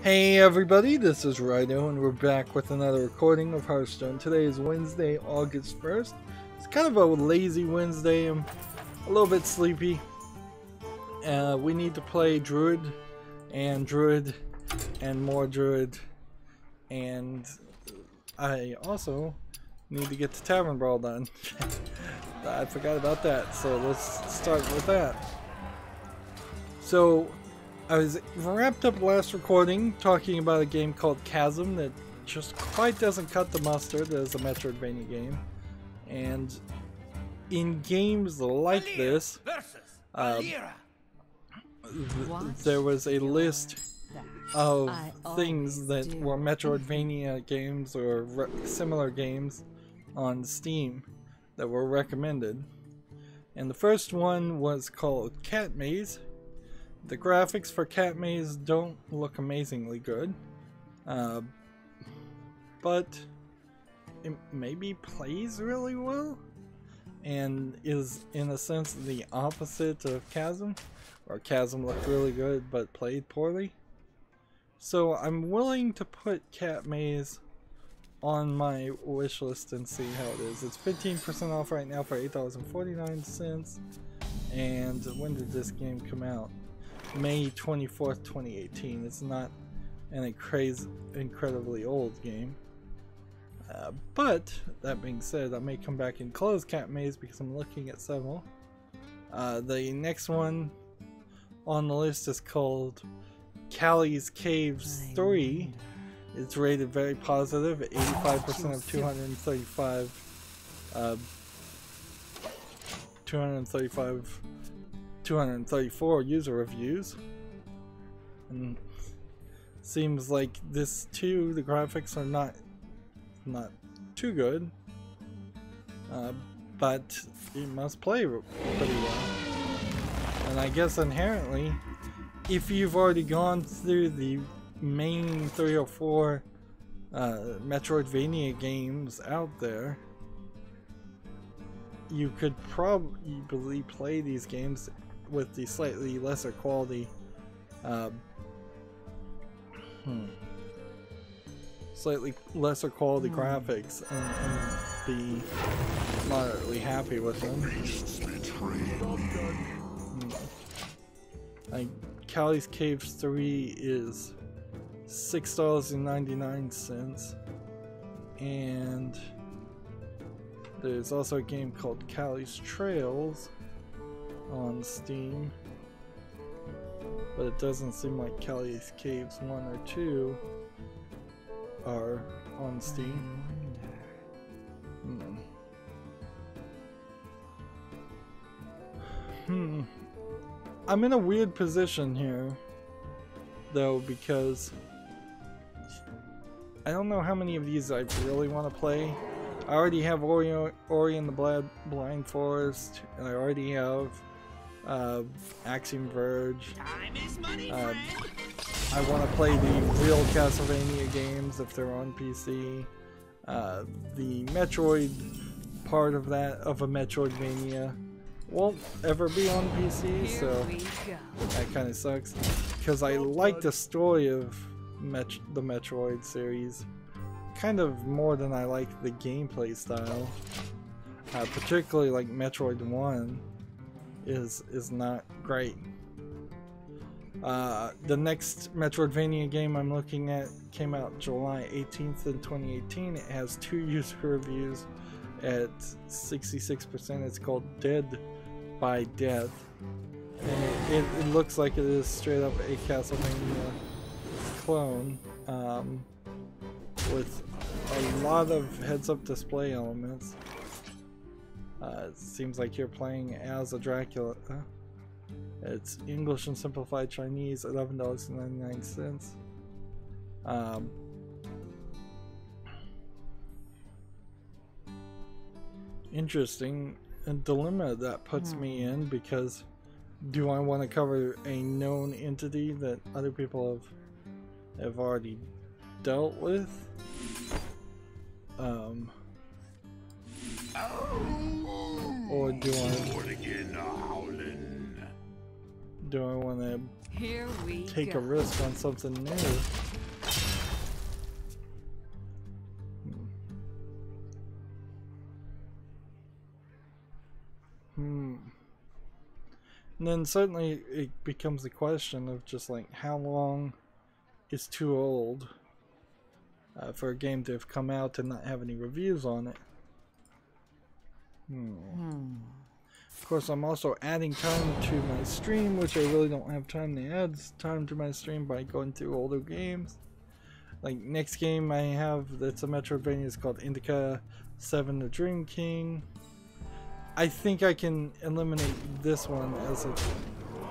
Hey everybody, this is Rydo and we're back with another recording of Hearthstone. Today is Wednesday, August 1st. It's kind of a lazy Wednesday. I'm a little bit sleepy. We need to play Druid and more Druid. And I also need to get the Tavern Brawl done. I forgot about that, so let's start with that. So I was wrapped up last recording talking about a game called Chasm that just quite doesn't cut the mustard as a Metroidvania game. And in games like this, there was a list of things that were Metroidvania games or similar games on Steam that were recommended. And the first one was called Cat Maze. The graphics for Cat Maze don't look amazingly good, but it maybe plays really well and is in a sense the opposite of Chasm, or Chasm looked really good but played poorly. So I'm willing to put Cat Maze on my wish list and see how it is. It's 15% off right now for $8.49. And when did this game come out? May 24th, 2018. It's not an incredibly old game. But, that being said, I may come back and close Cat Maze because I'm looking at several. The next one on the list is called Callie's Caves 3. It's rated very positive, 85% of 234 user reviews, and seems like this too, the graphics are not too good, but it must play pretty well. And I guess inherently, if you've already gone through the main 3 or 4 Metroidvania games out there, you could probably play these games with the slightly lesser quality graphics and be moderately happy with them. Like Callie's Caves 3 is $6.99, and there's also a game called Callie's Trails on Steam, but it doesn't seem like Callie's Caves 1 or 2 are on Steam. I'm in a weird position here though, because I don't know how many of these I really want to play. I already have Ori and the Blind Forest, and I already have Axiom Verge. I want to play the real Castlevania games if they're on PC. The Metroid part of a Metroidvania won't ever be on PC, so that kind of sucks. Because I like the story of the Metroid series kind of more than I like the gameplay style. Particularly like Metroid 1 is not great. The next Metroidvania game I'm looking at came out July 18th in 2018. It has 2 user reviews at 66%. It's called Dead by Death. And it looks like it is straight up a Castlevania clone, with a lot of heads-up display elements. It seems like you're playing as a Dracula. It's English and Simplified Chinese, $11.99. Interesting dilemma that puts me in, because do I want to cover a known entity that other people have already dealt with? Or do I want to take a risk on something new? And then certainly it becomes a question of just like how long is too old for a game to have come out and not have any reviews on it. Of course, I'm also adding time to my stream, which I really don't have time to add time to my stream by going through older games. Like, next game I have that's a Metroidvania is called Indica 7 The Dream King. I think I can eliminate this one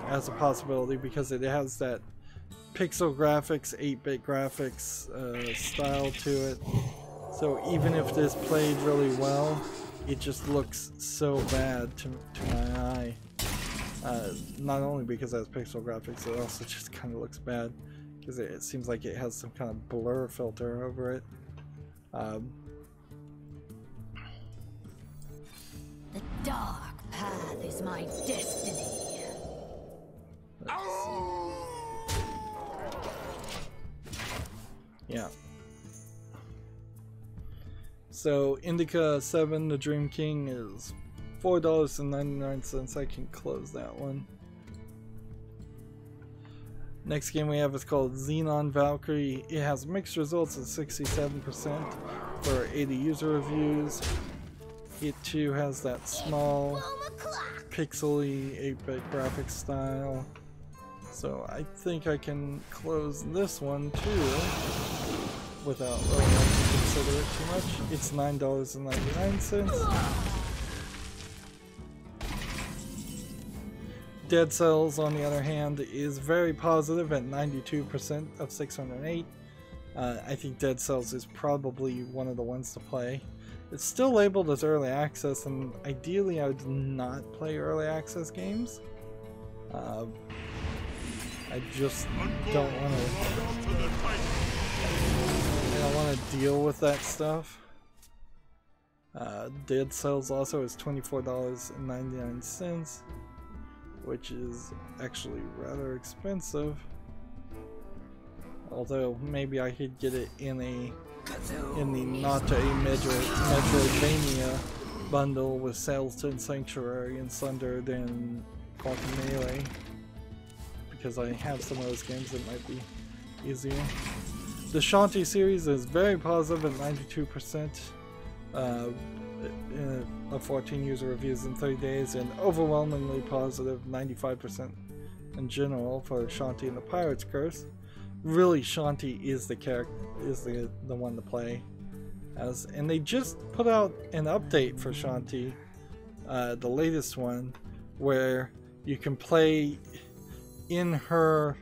as a possibility because it has that pixel graphics, 8-bit graphics style to it. So even if this played really well, it just looks so bad to my eye. Not only because it has pixel graphics, it also just kind of looks bad because it seems like it has some kind of blur filter over it. The dark path is my destiny. Yeah. So Indica 7 The Dream King is $4.99. I can close that one. Next game we have is called Xenon Valkyrie. It has mixed results at 67% for 80 user reviews. It too has that small pixely 8-bit graphics style. So I think I can close this one too without really having to consider it too much. It's $9.99. Dead Cells, on the other hand, is very positive at 92% of 608. I think Dead Cells is probably one of the ones to play. It's still labeled as early access, and ideally I would not play early access games. I just don't want to deal with that stuff. Dead Cells also is $24.99, which is actually rather expensive. Although maybe I could get it in the not a Metroidvania bundle with Saleston Sanctuary and Sundered and Quantum Melee, because I have some of those games that might be easier. The Shanti series is very positive at 92% of 14 user reviews in 30 days, and overwhelmingly positive 95% in general for Shanti and the Pirate's Curse. Really, Shanti is the one to play as, and they just put out an update for Shanti, the latest one, where you can play in her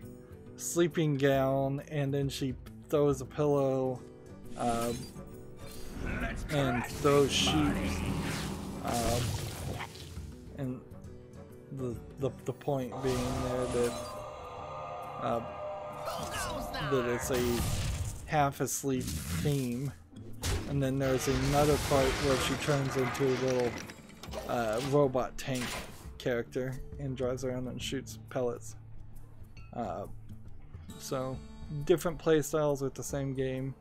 sleeping gown and then she throws a pillow and throws sheep, and the point being there that it's a half asleep theme. And then there's another part where she turns into a little robot tank character and drives around and shoots pellets. So different play styles with the same game,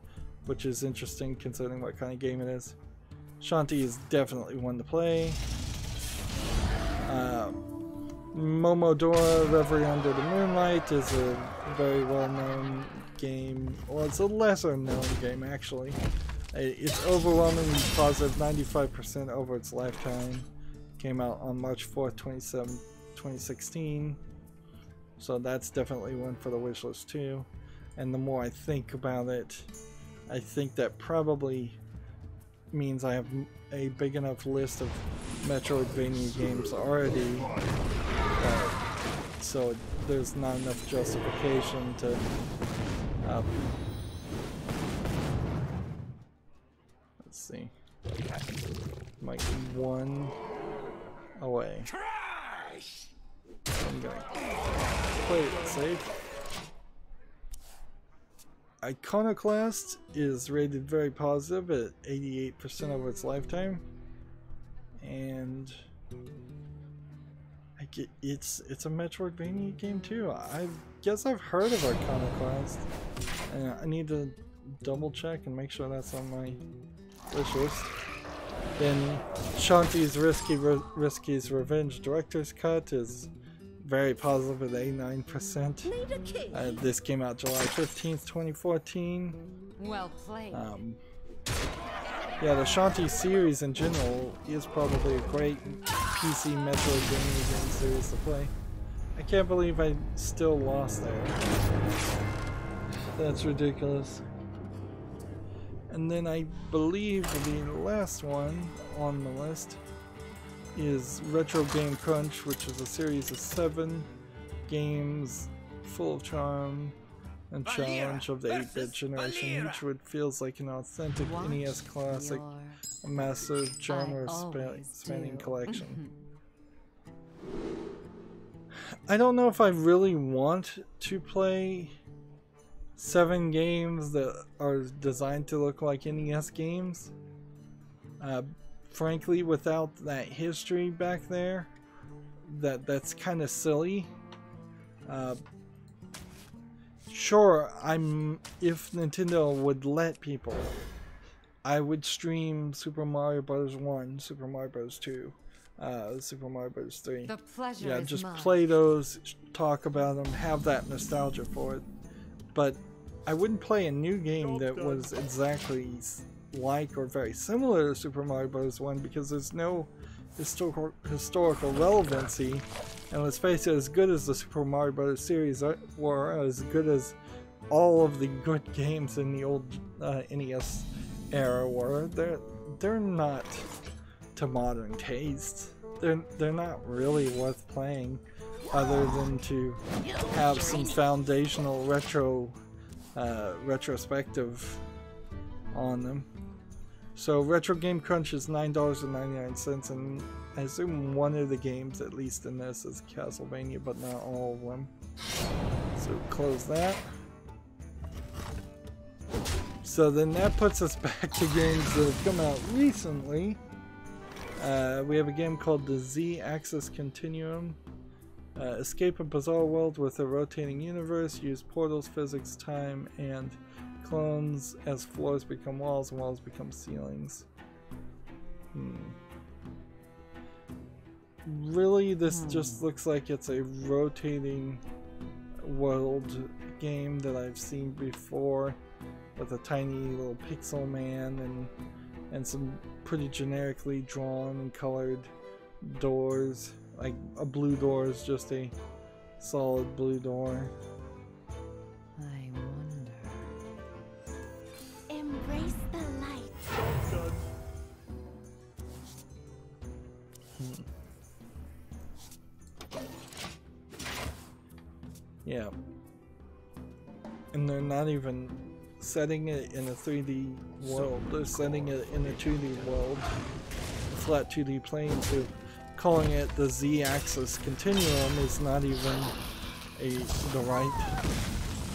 which is interesting considering what kind of game it is. Shanti is definitely one to play. Momodora Reverie Under the Moonlight is a very well-known game. Well, it's a lesser-known game actually. It's overwhelmingly positive, 95% over its lifetime. Came out on March 4th, 2016. So that's definitely one for the wishlist too. And the more I think about it, I think that probably means I have a big enough list of Metroidvania games already, so there's not enough justification to let's see, like one away. I'm gonna play it safe. Iconoclast is rated very positive at 88% over its lifetime, and it's a Metroidvania game too. I guess I've heard of Iconoclast, and I need to double check and make sure that's on my wish list. Then Shanti's Risky's Revenge Director's Cut is very positive at 89%. Need a key. This came out July 15th, 2014. Well played. Yeah, the Shanti series in general is probably a great PC Metroid game series to play. I can't believe I still lost there. That's ridiculous. And then I believe the last one on the list is Retro Game Crunch, which is a series of 7 games full of charm and challenge of the 8-bit generation. Each would feels like an authentic NES classic, a massive genre-spanning collection. I don't know if I really want to play 7 games that are designed to look like NES games. Frankly, without that history back there, that's kind of silly. Sure, if Nintendo would let people, I would stream Super Mario Bros. 1, Super Mario Bros. 2, Super Mario Bros. 3. The pleasure Yeah, is just mine. play those, talk about them, have that nostalgia for it. But I wouldn't play a new game that was exactly like or very similar to Super Mario Bros. 1 because there's no historical relevancy. And let's face it, as good as the Super Mario Bros. Series were, as good as all of the good games in the old NES era were, they're not to modern taste. They're not really worth playing, other than to have some foundational retrospective on them. So Retro Game Crunch is $9.99, and I assume one of the games, at least in this, is Castlevania, but not all of them. So close that. So then that puts us back to games that have come out recently. We have a game called the Z-Axis Continuum. Escape a bizarre world with a rotating universe. Use portals, physics, time, and clones as floors become walls and walls become ceilings. Really, this just looks like it's a rotating world game that I've seen before, with a tiny little pixel man and some pretty generically drawn and colored doors. Like a blue door is just a solid blue door. I wonder. Embrace the light. Yeah. And they're not even setting it in a 3D world. They're setting it in a 2D world. A flat 2D plane, so calling it the Z-Axis Continuum is not even the right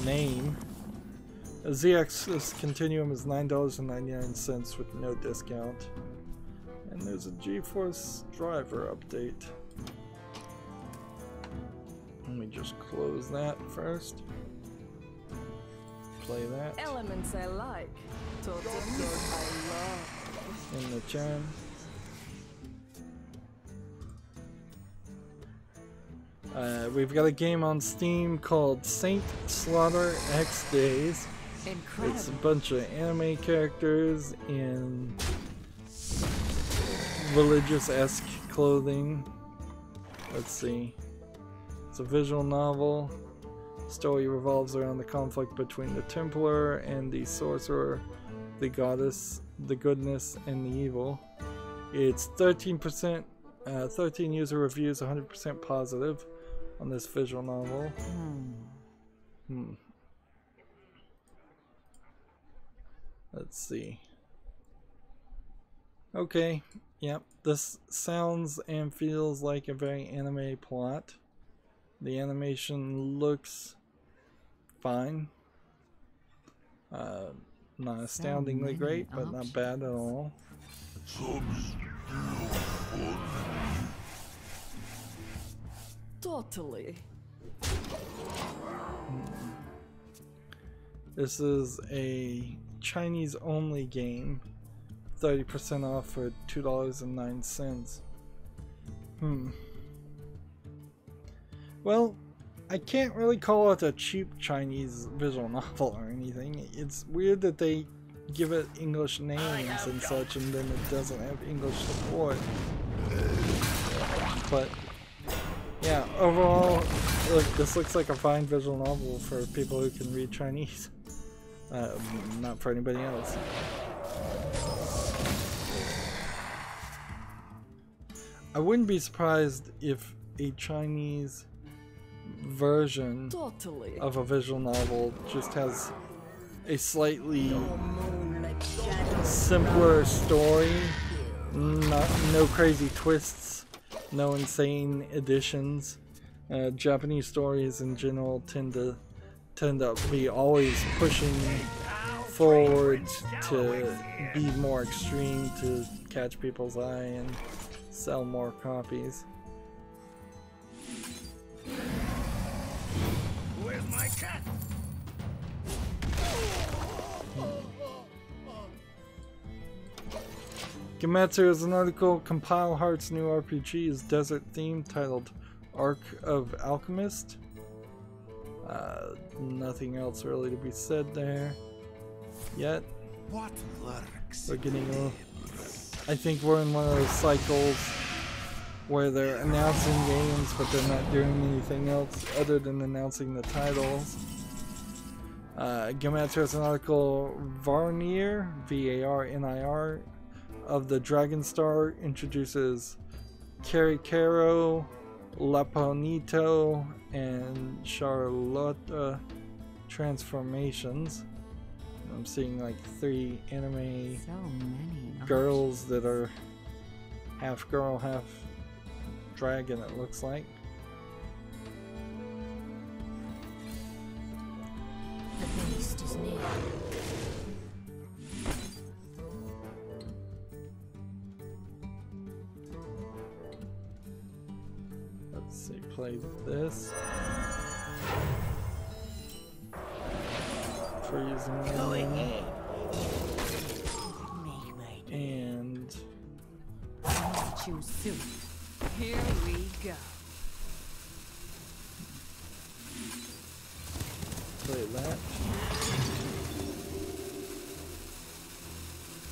name. A Z-Axis Continuum is $9.99 with no discount. And there's a GeForce driver update. Let me just close that first. Play that. Elements I like. Totems I love. In the chat. We've got a game on Steam called Saint Slaughter X Days. Incredible. It's a bunch of anime characters in religious-esque clothing. Let's see. It's a visual novel. The story revolves around the conflict between the Templar and the Sorcerer, the Goddess, the Goodness, and the Evil. It's 13%, 13 user reviews, 100% positive on this visual novel. Let's see. Okay, yep, this sounds and feels like a very anime plot. The animation looks fine. Not astoundingly great, but not bad at all. Totally. This is a Chinese-only game. 30% off for $2.09. Well, I can't really call it a cheap Chinese visual novel or anything. It's weird that they give it English names and such, and then it doesn't have English support. But yeah, overall, look, this looks like a fine visual novel for people who can read Chinese. Not for anybody else. I wouldn't be surprised if a Chinese version of a visual novel just has a slightly simpler story, no crazy twists, no insane additions. Japanese stories in general tend to be always pushing forward to be more extreme to catch people's eye and sell more copies. Where's my cat? Gematsu has an article, Compile Heart's new RPG is desert themed, titled Arc of Alchemist. Nothing else really to be said there yet. What lurks? We're getting I think we're in one of those cycles where they're announcing games but they're not doing anything else other than announcing the titles. Gematsu has an article, Varnir, V-A-R-N-I-R, of the Dragon Star introduces Karikaro, Laponito, and Charlotte transformations. I'm seeing like 3 anime girls that are half girl, half dragon, it looks like. The beast is near. Let's see, play this. Freezing and Choose soon. Here we go. play that.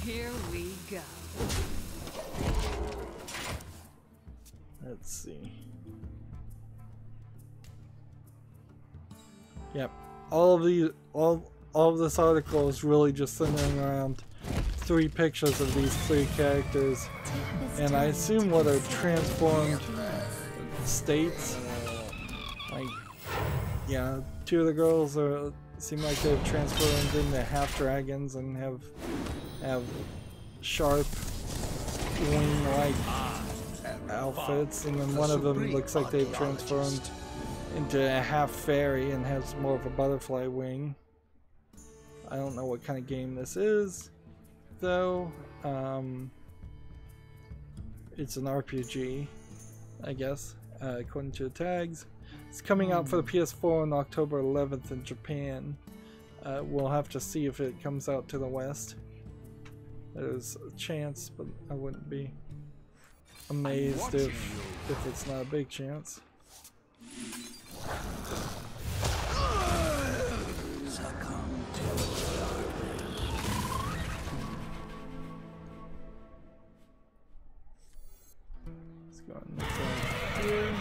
Here we go. Let's see. Yep. All of this article is really just centering around 3 pictures of these 3 characters, and I assume what are transformed states. Like, yeah, 2 of the girls seem like they've transformed into half dragons and have sharp wing-like outfits, and then one of them looks like they've transformed into a half fairy and has more of a butterfly wing. I don't know what kind of game this is, though. It's an RPG, I guess, according to the tags. It's coming out for the PS4 on October 11th in Japan. We'll have to see if it comes out to the West. There's a chance, but I wouldn't be amazed if it's not a big chance. Let's go on this side here.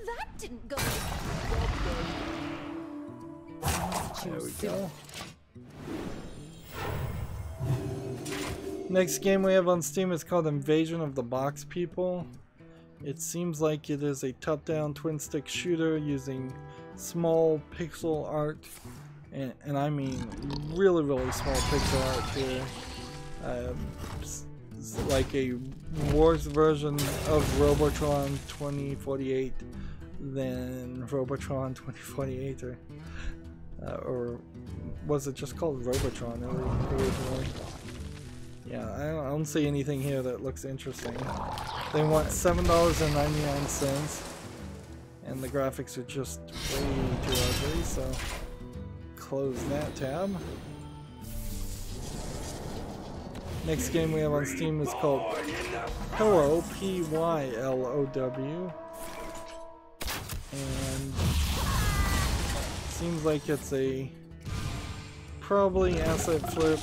That didn't go. There we go. Next game we have on Steam is called Invasion of the Box People. It seems like it is a top-down twin-stick shooter using small pixel art, and I mean really small pixel art here. It's like a worse version of Robotron 2048 than Robotron 2048, or was it just called Robotron originally? Yeah, I don't see anything here that looks interesting. They want $7.99, and the graphics are just way too ugly, so close that tab. Next game we have on Steam is called Pillow, P-Y-L-O-W. and seems like it's a probably asset flip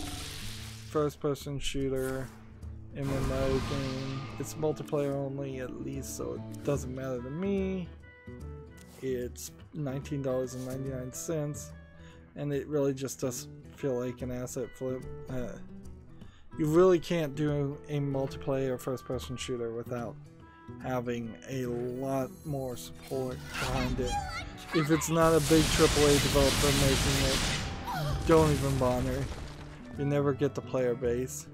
first-person shooter MMO game. It's multiplayer only at least, so it doesn't matter to me. It's $19.99, and it really just does feel like an asset flip. You really can't do a multiplayer first-person shooter without having a lot more support behind it. If it's not a big AAA developer making it, don't even bother. You never get the player base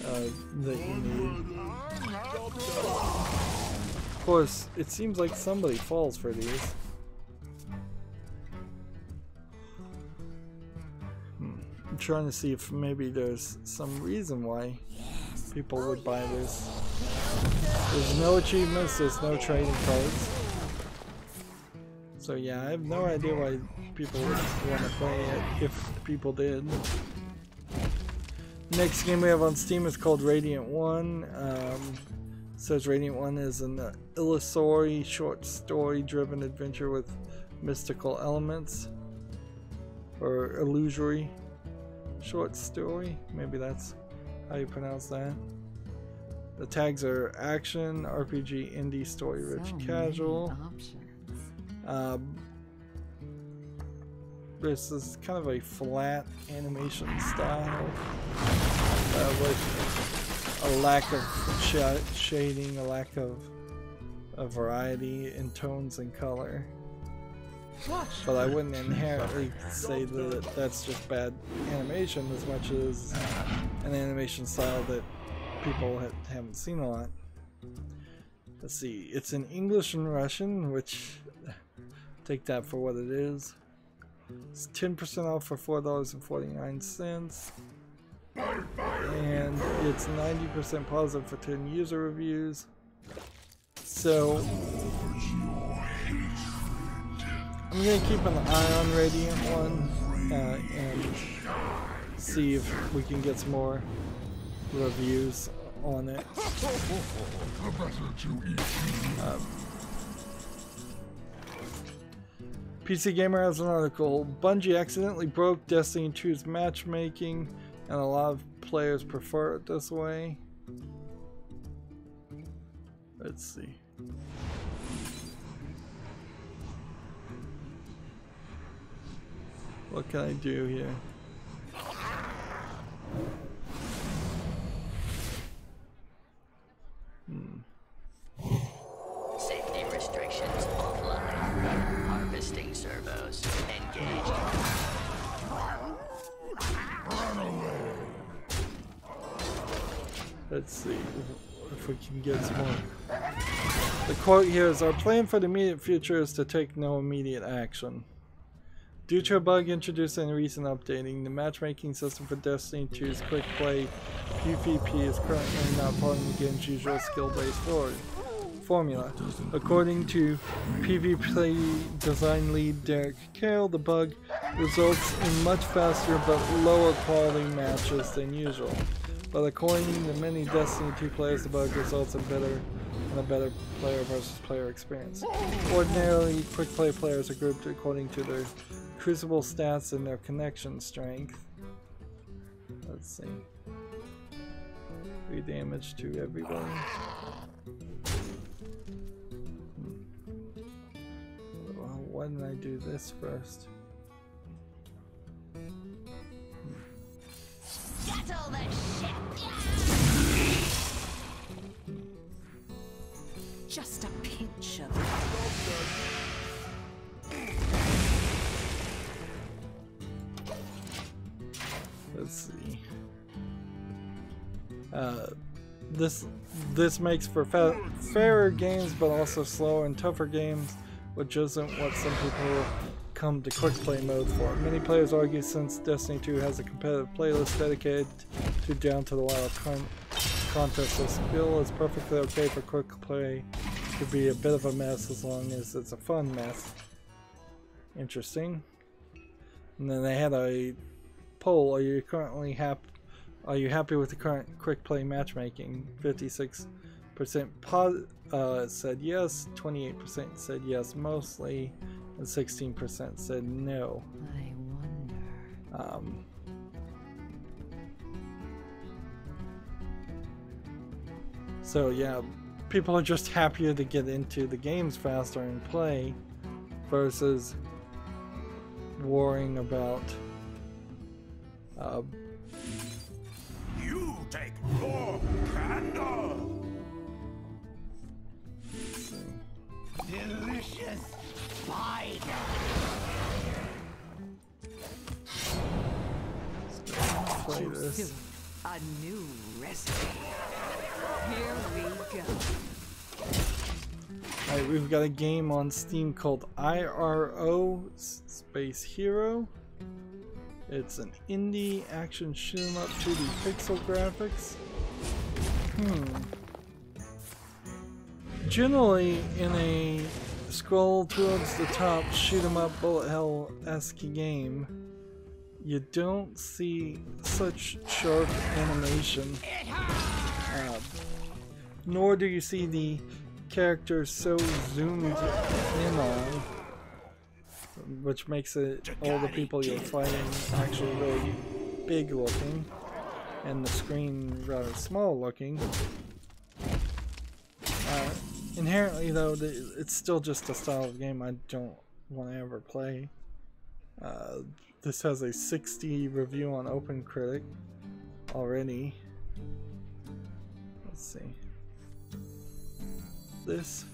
that you need. Of course, it seems like somebody falls for these. I'm trying to see if maybe there's some reason why people would buy this. There's no achievements, there's no trading cards. So yeah, I have no idea why people would want to play it, if people did. Next game we have on Steam is called Radiant 1. It says Radiant 1 is an illusory, short story driven adventure with mystical elements. Or illusory short story, maybe that's how you pronounce that. The tags are action, RPG, indie, story rich, casual. This is kind of a flat animation style with a lack of shading, a lack of variety in tones and color. But I wouldn't inherently say that that's just bad animation as much as an animation style that people haven't seen a lot. Let's see, it's in English and Russian, which take that for what it is. It's 10% off for $4.49, and it's 90% positive for 10 user reviews. So I'm gonna keep an eye on Radiant 1 and see if we can get some more reviews on it. PC Gamer has an article. Bungie accidentally broke Destiny 2's matchmaking, and a lot of players prefer it this way. Let's see. What can I do here? Safety restrictions offline. Harvesting servos engaged. Let's see if we can get some more. The quote here is, "Our plan for the immediate future is to take no immediate action. Due to a bug introduced in recent updating, the matchmaking system for Destiny 2's quick play PvP is currently not following the game's usual skill-based formula. According to PvP design lead Derek Carroll, the bug results in much faster but lower quality matches than usual. But according to many Destiny 2 players, the bug results in a better player versus player experience. Ordinarily, quick play players are grouped according to their Crucible stats and their connection strength." Let's see. 3 damage to everybody. Well, why didn't I do this first? Settle the ship. Just a pinch of Let's see. This makes for fairer games, but also slower and tougher games, which isn't what some people come to quick play mode for. Many players argue since Destiny 2 has a competitive playlist dedicated to Down to the Wild contest, the skill is perfectly okay for quick play to be a bit of a mess as long as it's a fun mess. Interesting. And then they had a poll: Are you happy with the current quick play matchmaking? 56% said yes, 28% said yes mostly, and 16% said no. I wonder. So yeah, people are just happier to get into the games faster and play versus worrying about You take more candle. let's see. Delicious spider. Play this. A new recipe. Here we go. Alright, we've got a game on Steam called IRO Space Hero. It's an indie action shoot 'em up 2D pixel graphics. Generally, in a scroll towards the top shoot 'em up bullet hell-esque game, you don't see such sharp animation. Nor do you see the characters so zoomed in on, which makes it all the people you're fighting actually really big looking and the screen rather small looking. Inherently though, it's still just a style of game I don't want to ever play. This has a 60 review on OpenCritic already. Let's see. This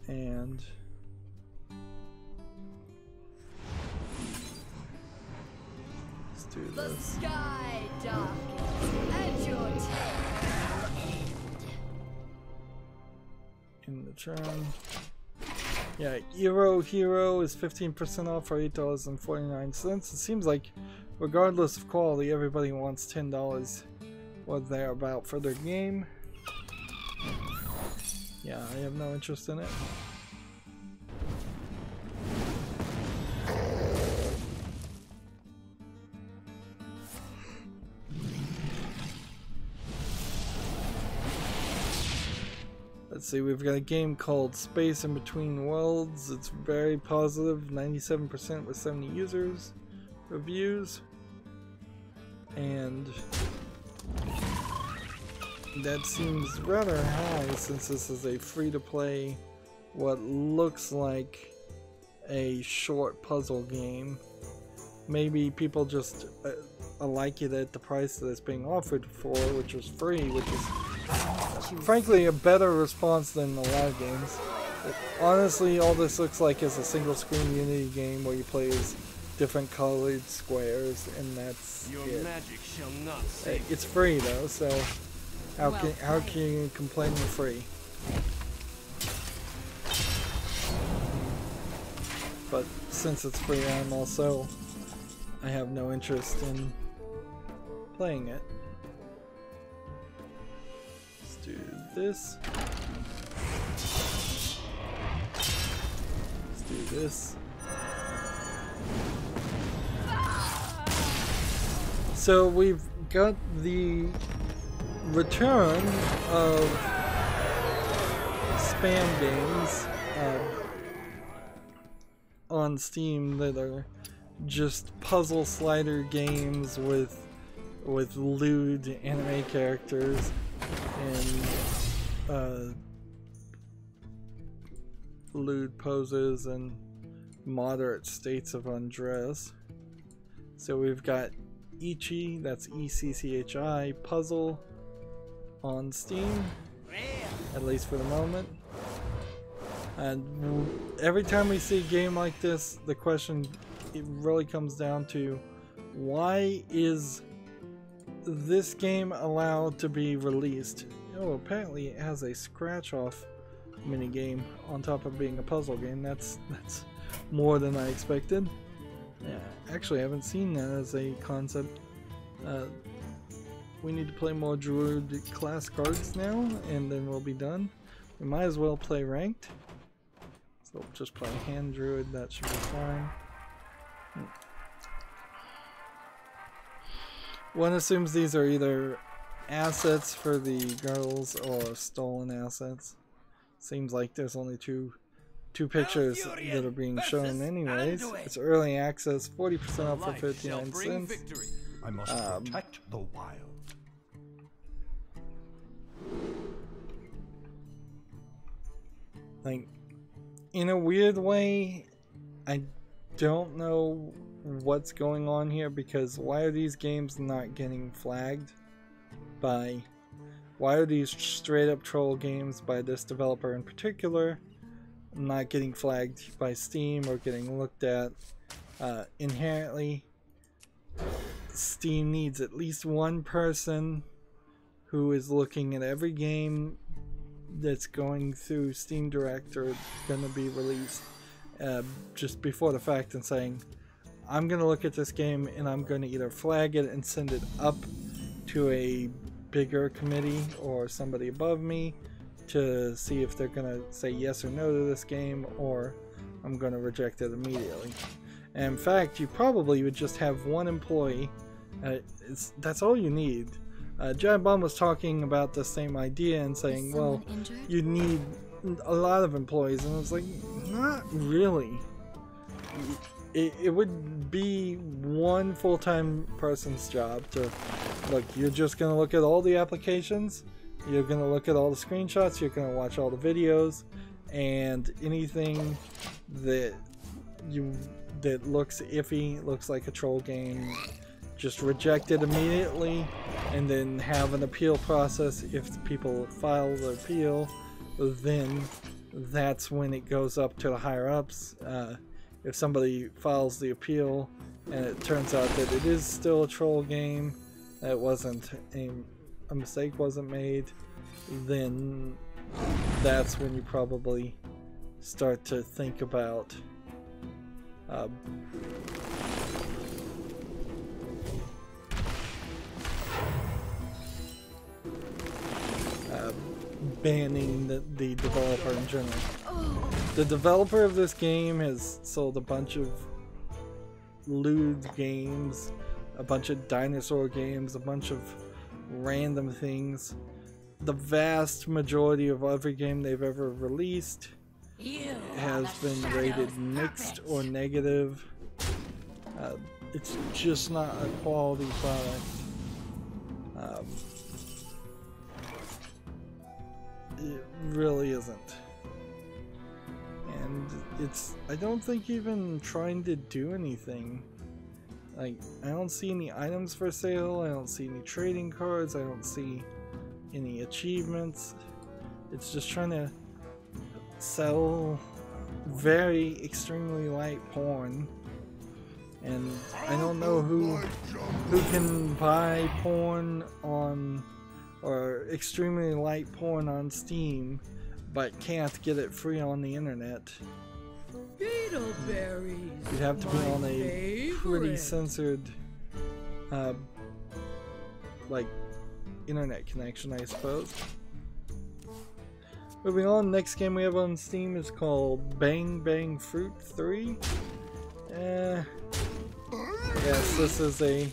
and let's do The this. sky darkens and your tale In the turn. Yeah, Euro Hero is 15% off for $8.49. It seems like regardless of quality, everybody wants $10 or thereabout for their game. Yeah, I have no interest in it. Let's see, we've got a game called Space in Between Worlds. It's very positive, 97% with 70 users reviews. And that seems rather high since this is a free-to-play, what looks like a short puzzle game. Maybe people just like it at the price that it's being offered for, which is free, which is frankly a better response than a lot of games. Honestly, all this looks like is a single-screen Unity game where you play as different colored squares, and that's it. Magic shall not save. It's free though, so how can you complain with free? But since it's free, I have no interest in playing it. Let's do this. Let's do this. So we've got the return of spam games on Steam that are just puzzle slider games with lewd anime characters and lewd poses and moderate states of undress. So we've got Ichi, that's ECCHI, puzzle on Steam, at least for the moment. And every time we see a game like this, the question it really comes down to, why is this game allowed to be released? Oh, apparently it has a scratch-off minigame on top of being a puzzle game. That's more than I expected. Yeah, actually I haven't seen that as a concept. We need to play more Druid class cards now, and then we'll be done. We might as well play ranked. So we'll just play hand Druid, that should be fine. One assumes these are either assets for the girls or stolen assets. Seems like there's only two pictures that are being shown anyways. It's early access, 40% off for 59 cents. I must protect the wild. Like, in a weird way, I don't know what's going on here, because why are these games not getting flagged by... Why are these straight up troll games by this developer in particular not getting flagged by Steam or getting looked at? Inherently, Steam needs at least one person who is looking at every game that's going through Steam Direct or gonna be released just before the fact and saying, I'm gonna look at this game and I'm gonna either flag it and send it up to a bigger committee or somebody above me to see if they're gonna say yes or no to this game, or I'm gonna reject it immediately. And in fact, you probably would just have one employee. That's all you need. Giant Bomb was talking about the same idea and saying, well, you need a lot of employees, and I was like, not really. It would be one full-time person's job to look. You're just gonna look at all the applications, you're gonna look at all the screenshots, you're gonna watch all the videos, and anything that looks iffy, looks like a troll game, just reject it immediately, and then have an appeal process. If people file the appeal, then that's when it goes up to the higher ups. If somebody files the appeal and it turns out that it is still a troll game, that wasn't a mistake wasn't made, then that's when you probably start to think about banning the developer in general. The developer of this game has sold a bunch of lewd games, a bunch of dinosaur games, a bunch of random things. The vast majority of every game they've ever released has been rated mixed or negative. It's just not a quality product. It really isn't. And it's, I don't think, even trying to do anything. Like, I don't see any items for sale, I don't see any trading cards, I don't see any achievements. It's just trying to sell very extremely light porn. And I don't know who can buy porn on, or extremely light porn on Steam, but can't get it free on the internet. You'd have to be on a pretty censored like internet connection, I suppose. Moving on, next game we have on Steam is called Bang Bang Fruit 3. Yes, this is a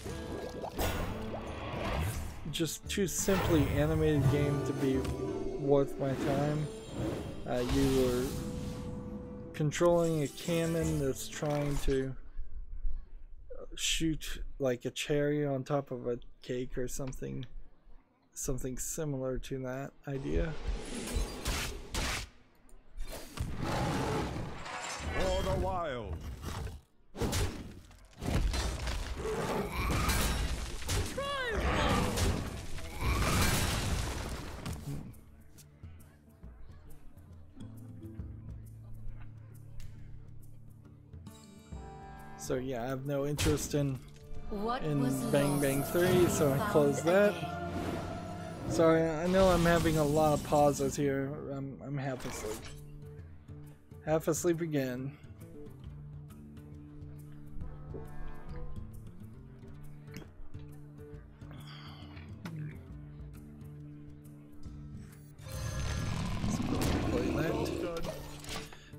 just too simply animated game to be worth my time. You were controlling a cannon that's trying to shoot like a cherry on top of a cake or something similar to that idea. For the wild. So yeah, I have no interest in Bang Bang 3, so I closed that. Sorry, I know I'm having a lot of pauses here. I'm half asleep. Half asleep again.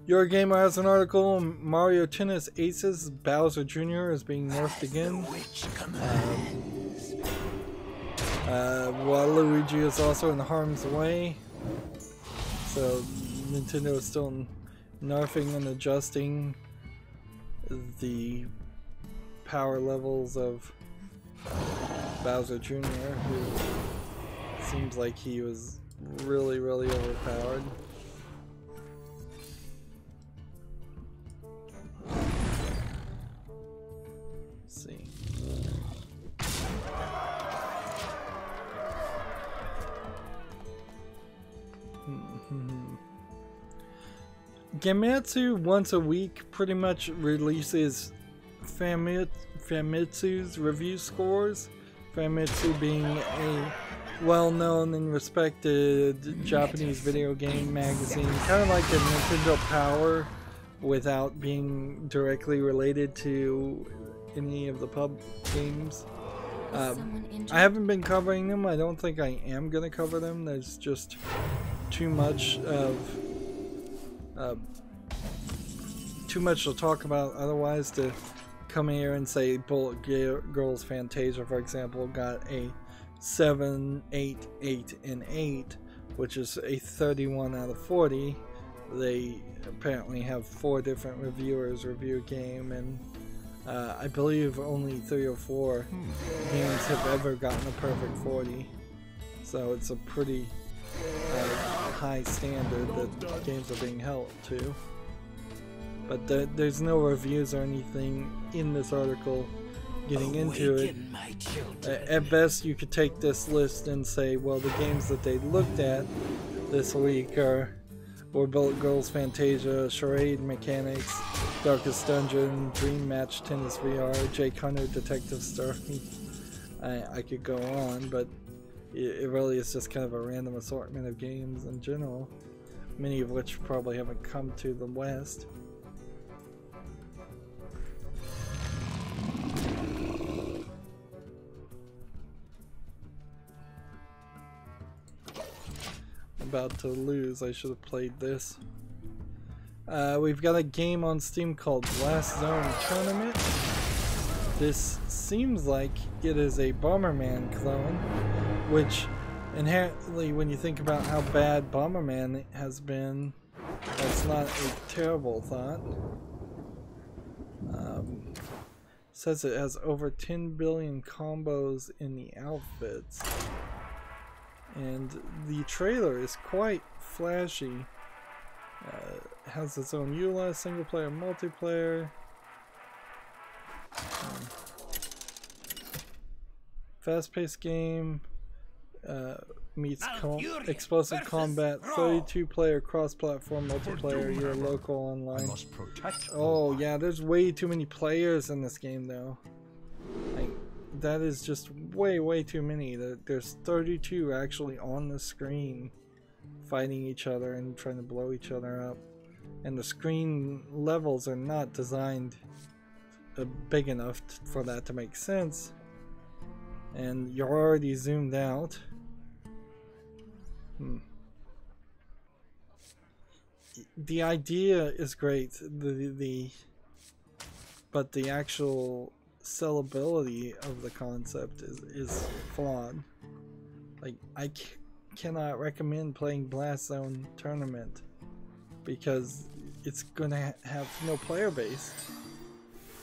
Your Gamer has an article. Mario Tennis Aces Bowser Jr. is being nerfed again. Waluigi is also in harm's way. So Nintendo is still nerfing and adjusting the power levels of Bowser Jr., who seems like he was really overpowered. Let's see. Gamatsu once a week pretty much releases Famitsu's review scores. Famitsu being a well-known and respected Japanese video game magazine, kind of like a Nintendo Power without being directly related to any of the pub games. I haven't been covering them. I don't think I am going to cover them. There's just too much to talk about otherwise to come here and say Bullet Girls Fantasia, for example, got a 7, 8, 8, and 8, which is a 31 out of 40. They apparently have 4 different reviewers review a game, and I believe only 3 or 4 games have ever gotten a perfect 40. So it's a pretty high standard that games are being held to. But there's no reviews or anything in this article getting into it. At best, you could take this list and say, well, the games that they looked at this week were Bullet Girls Fantasia, Charade Mechanics, Darkest Dungeon, Dream Match Tennis VR, Jake Hunter Detective Story. I could go on, but it really is just kind of a random assortment of games in general, many of which probably haven't come to the West. About to lose. I should have played this. We've got a game on Steam called Blast Zone Tournament. This seems like it is a Bomberman clone, which inherently, when you think about how bad Bomberman has been, that's not a terrible thought. Says it has over 10 billion combos in the outfits. And the trailer is quite flashy. Has its own EULA, single player, multiplayer. Fast-paced game. Meets explosive combat. 32-player cross-platform multiplayer. Your local online. Oh yeah, there's way too many players in this game though. Like, that is just way too many. There's 32 actually on the screen fighting each other and trying to blow each other up, and the screen levels are not designed big enough for that to make sense, and you're already zoomed out. The idea is great, but the actual sellability of the concept is flawed. Like, I cannot recommend playing Blast Zone Tournament because it's gonna have no player base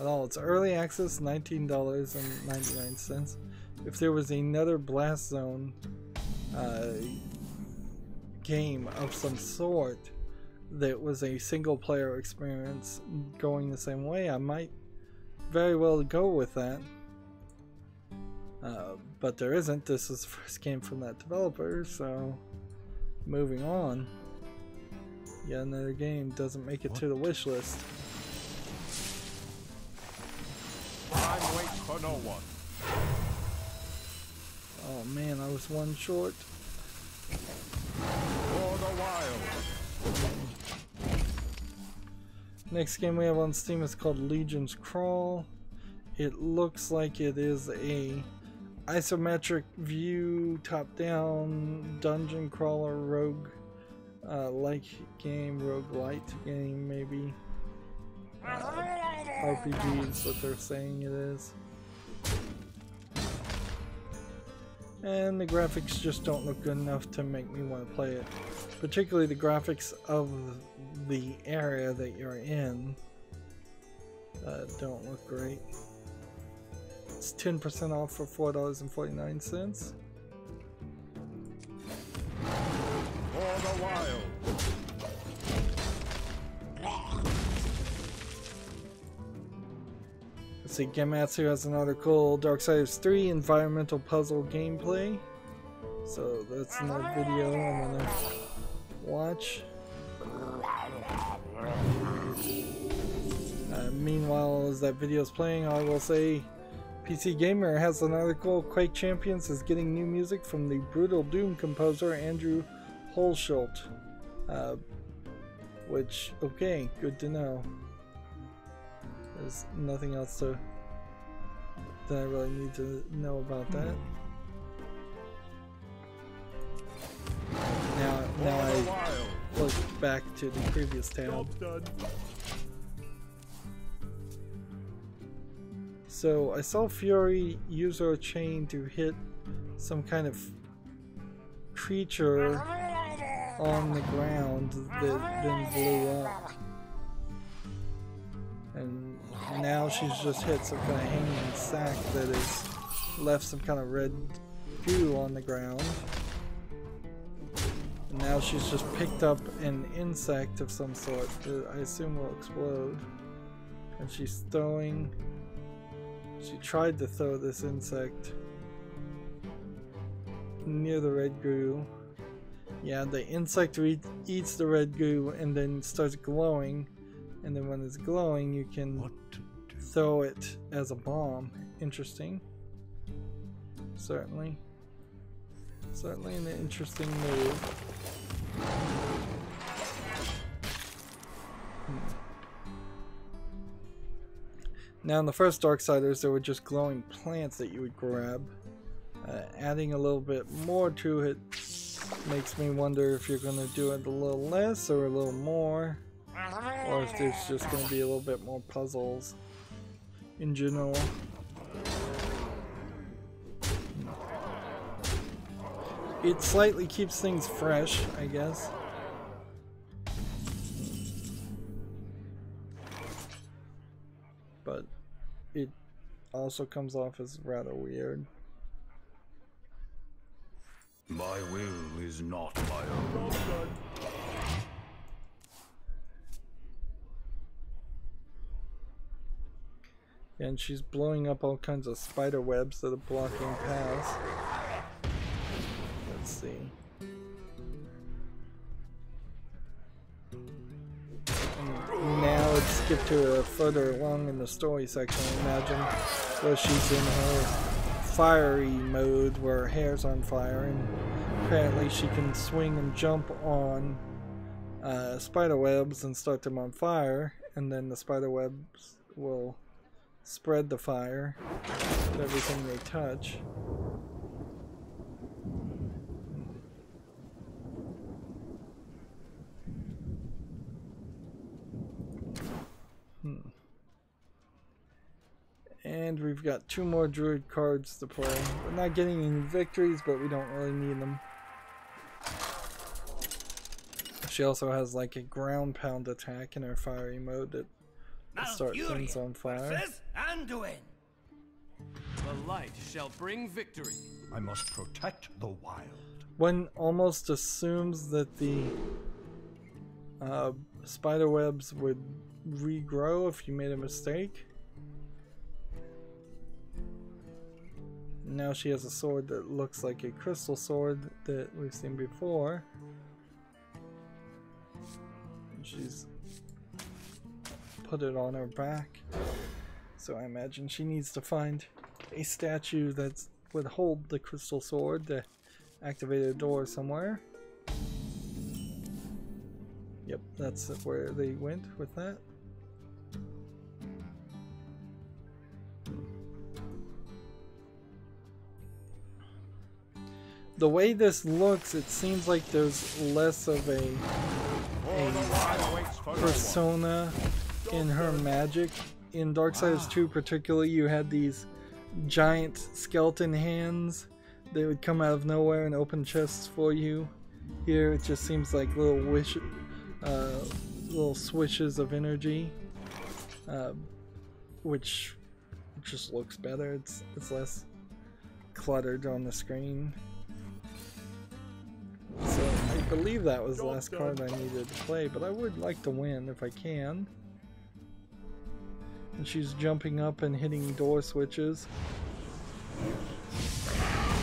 at all. It's early access, $19.99. If there was another Blast Zone game of some sort that was a single player experience going the same way, I might very well go with that. But there isn't. This is the first game from that developer, so moving on. Yeah, another game doesn't make it to the wish list. Time waits for no one. Oh man, I was one short. For the wild. Next game we have on Steam is called Legion's Crawl. It looks like it is a isometric view, top-down dungeon crawler rogue like game, roguelite game maybe. RPG is what they're saying it is. and the graphics just don't look good enough to make me want to play it. Particularly the graphics of the area that you're in don't look great. It's 10% off for $4.49. For the wild. Let's see, Gematsu has another cool Darksiders 3 environmental puzzle gameplay. So that's another video I'm gonna watch. Meanwhile, as that video is playing, I will say PC Gamer has another cool Quake Champions is getting new music from the Brutal Doom composer Andrew Holschult. Which, okay, good to know. There's nothing else that I really need to know about that. Now I look back to the previous tab. So I saw Fury use her chain to hit some kind of creature on the ground that then blew up. And now she's just hit some kind of hanging sack that has left some kind of red goo on the ground. And now she's just picked up an insect of some sort that I assume will explode. And she's throwing... She tried to throw this insect near the red goo. Yeah, the insect eats the red goo and then starts glowing. And then when it's glowing, you can throw it as a bomb. Interesting. Certainly an interesting move. Now in the first Darksiders, there were just glowing plants that you would grab. Adding a little bit more to it makes me wonder if you're going to do it a little less or a little more. Or if there's just going to be a little bit more puzzles in general. It slightly keeps things fresh, I guess. But it also comes off as rather weird. My will is not my own. And she's blowing up all kinds of spider webs that are blocking paths. Let's see. And now it's skipped to further along in the story section, I imagine, where she's in her fiery mode where her hair's on fire, and apparently she can swing and jump on spider webs and start them on fire, and then the spider webs will spread the fire to everything they touch. And we've got 2 more druid cards to play. We're not getting any victories, but we don't really need them. She also has like a ground pound attack in her fiery mode that start things on fire. The light shall bring victory. I must protect the wild. One almost assumes that the spider webs would regrow if you made a mistake. Now she has a sword that looks like a crystal sword that we've seen before. She's put it on her back. So I imagine she needs to find a statue that would hold the crystal sword to activate a door somewhere. Yep, that's where they went with that. The way this looks, it seems like there's less of a persona in her magic. In Darksiders 2 particularly, you had these giant skeleton hands they would come out of nowhere and open chests for you. Here it just seems like little swishes of energy, which just looks better. It's less cluttered on the screen. So I believe that was the last card I needed to play, but I would like to win if I can. And she's jumping up and hitting door switches.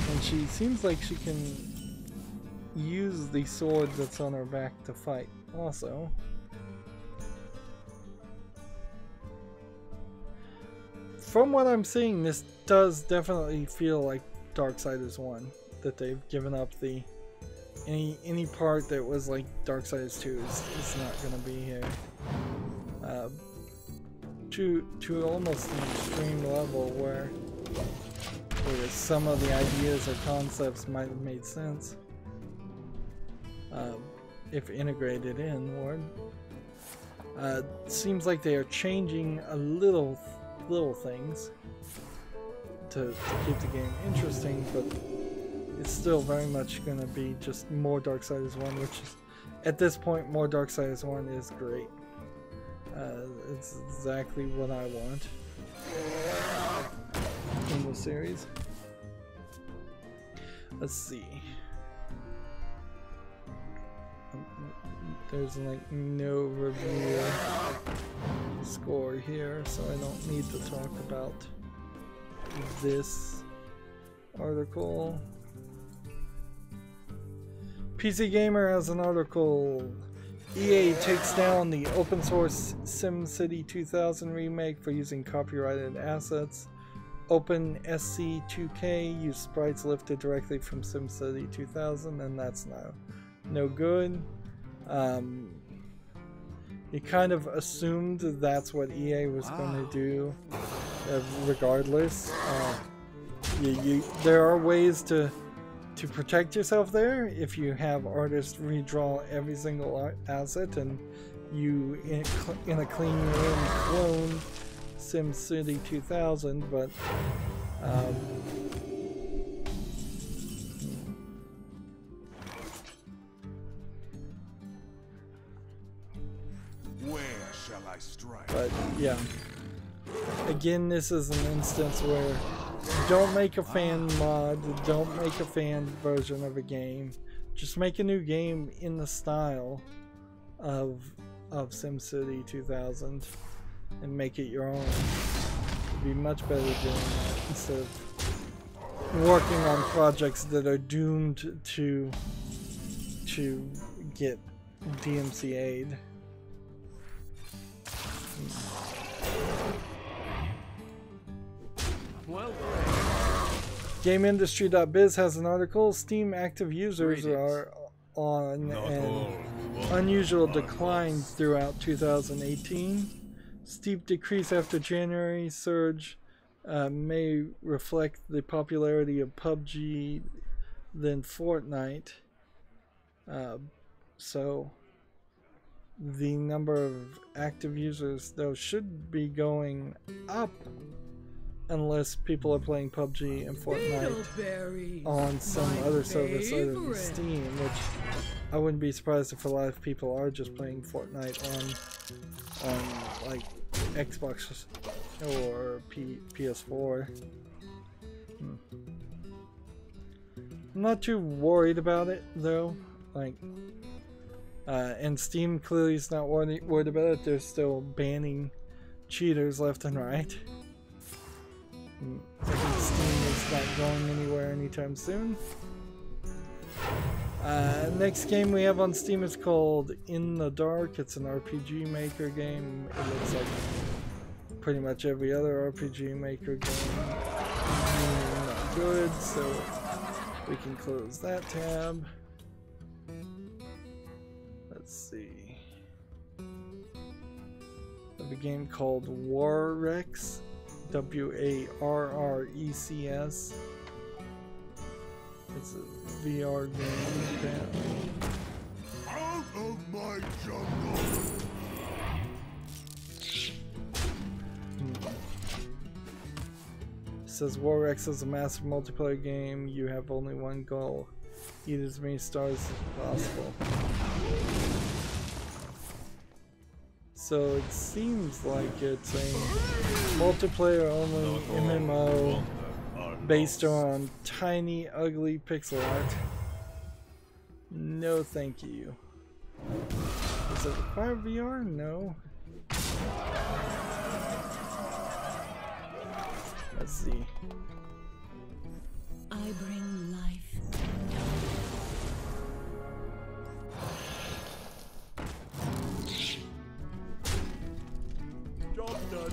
And she seems like she can use the sword that's on her back to fight also. From what I'm seeing, this does definitely feel like Darksiders 1. That they've given up the any part that was like Darksiders 2 is not gonna be here. To almost an extreme level where some of the ideas or concepts might have made sense if integrated in more. Seems like they are changing a little things to keep the game interesting, but it's still very much going to be just more Darksiders 1, which is, at this point, more Darksiders 1 is great. It's exactly what I want in the series. Let's see. There's like no review score here, so I don't need to talk about this article. PC Gamer has an article. EA takes down the open source SimCity 2000 remake for using copyrighted assets. OpenSC2K used sprites lifted directly from SimCity 2000, and that's no good. You kind of assumed that's what EA was going to do, regardless. There are ways to protect yourself there if you have artists redraw every single asset and you in a clean room clone SimCity 2000, but Where shall I strike? but yeah, again, this is an instance where don't make a fan mod, don't make a fan version of a game, just make a new game in the style of SimCity 2000 and make it your own. It'd be much better doing that instead of working on projects that are doomed to get DMCA'd. Well, GameIndustry.biz has an article. Steam active users are on an unusual decline throughout 2018. Steep decrease after January surge may reflect the popularity of PUBG than Fortnite. So the number of active users, though, should be going up unless people are playing PUBG and Fortnite on some other service other than Steam, which I wouldn't be surprised if a lot of people are just playing Fortnite on like Xbox or PS4. I'm not too worried about it though, like and Steam clearly is not worried about it. They're still banning cheaters left and right. I think Steam is not going anywhere anytime soon. Next game we have on Steam is called In the Dark. It's an RPG Maker game. It looks like pretty much every other RPG Maker game. Not good, so we can close that tab. Let's see. We have a game called Warrex. WARRECS. It's a VR game. Out of my jungle! says Warcraft is a massive multiplayer game. You have only one goal. Eat as many stars as possible. So it seems like it's a multiplayer only MMO based on tiny ugly pixel art. No thank you. Does it require VR? No. Let's see. I bring life. Job done.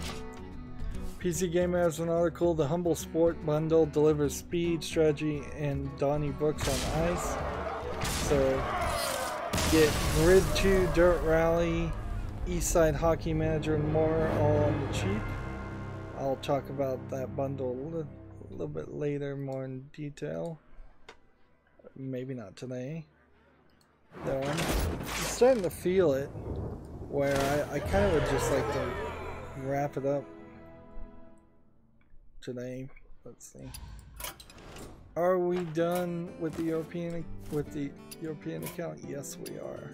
PC Gamer has an article. The Humble Sport bundle delivers speed, strategy, and Donnie books on ice. So get Grid 2, Dirt Rally, Eastside Hockey Manager, and more all on the cheap. I'll talk about that bundle a little bit later, more in detail. Maybe not today. Though I'm starting to feel it, where I kind of would just like to wrap it up today. Let's see. Are we done with the European account? Yes, we are.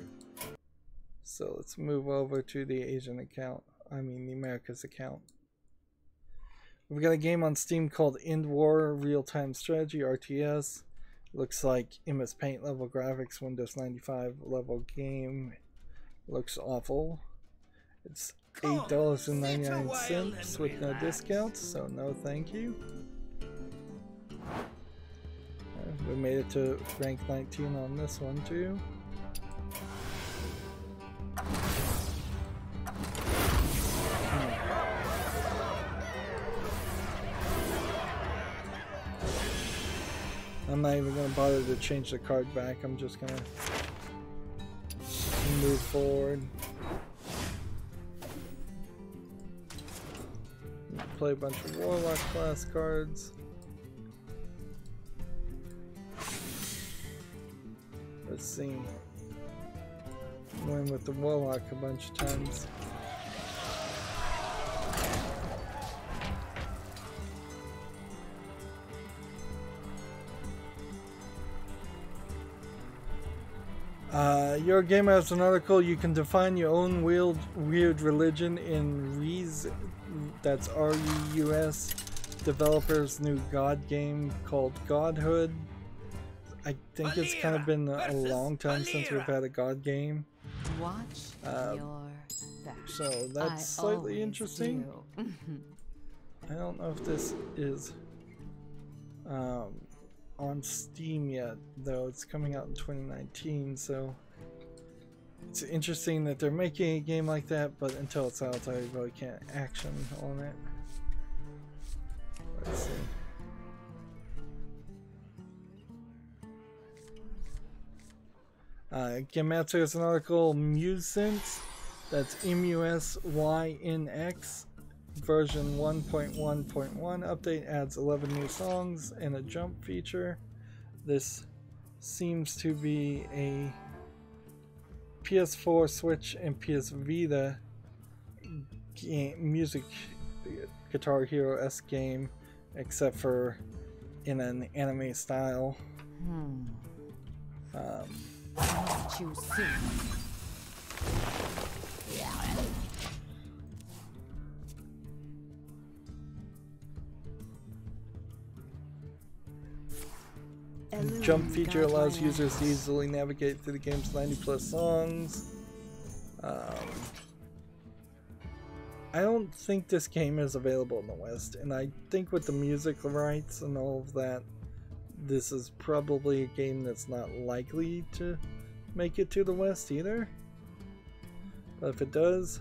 So let's move over to the Asian account. I mean the Americas account. We've got a game on Steam called End War Real-Time Strategy, RTS. Looks like MS Paint level graphics, Windows 95 level game. Looks awful. It's $8.99 with no discounts, so no thank you. We made it to rank 19 on this one too. I'm not even going to bother to change the card back. I'm just going to move forward. Play a bunch of Warlock class cards. Let's see. Win with the Warlock a bunch of times. Your Gamer has an article. You can define your own weird religion in Reus. That's R-E-U-S. Developers' new God game called Godhood. I think it's kind of been a long time since we've had a God game. Watch your back. So that's slightly interesting. I don't know if this is on Steam yet, though. It's coming out in 2019, so it's interesting that they're making a game like that, but until it's out, I really can't action on it. Let's see. Gematsu has an article, MuseSynx, that's MUSYNX, version 1.1.1 update adds 11 new songs and a jump feature. This seems to be a PS4, Switch, and PS Vita music Guitar Hero-esque game, except for in an anime style. Choose soon. Jump feature allows users to easily navigate through the game's 90+ songs. I don't think this game is available in the West, and I think with the music rights and all of that, this is probably a game that's not likely to make it to the West either. But if it does,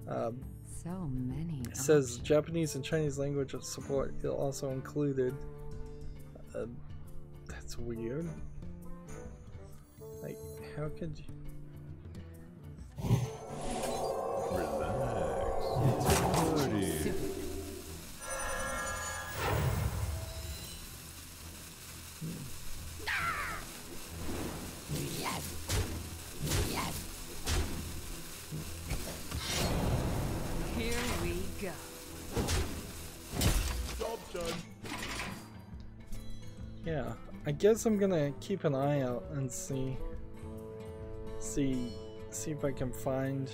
so many. It says Japanese and Chinese language support is also included. That's weird. Like, how could you? Relax. It's a party. Here we go. Job Yeah, I guess I'm gonna keep an eye out and see if I can find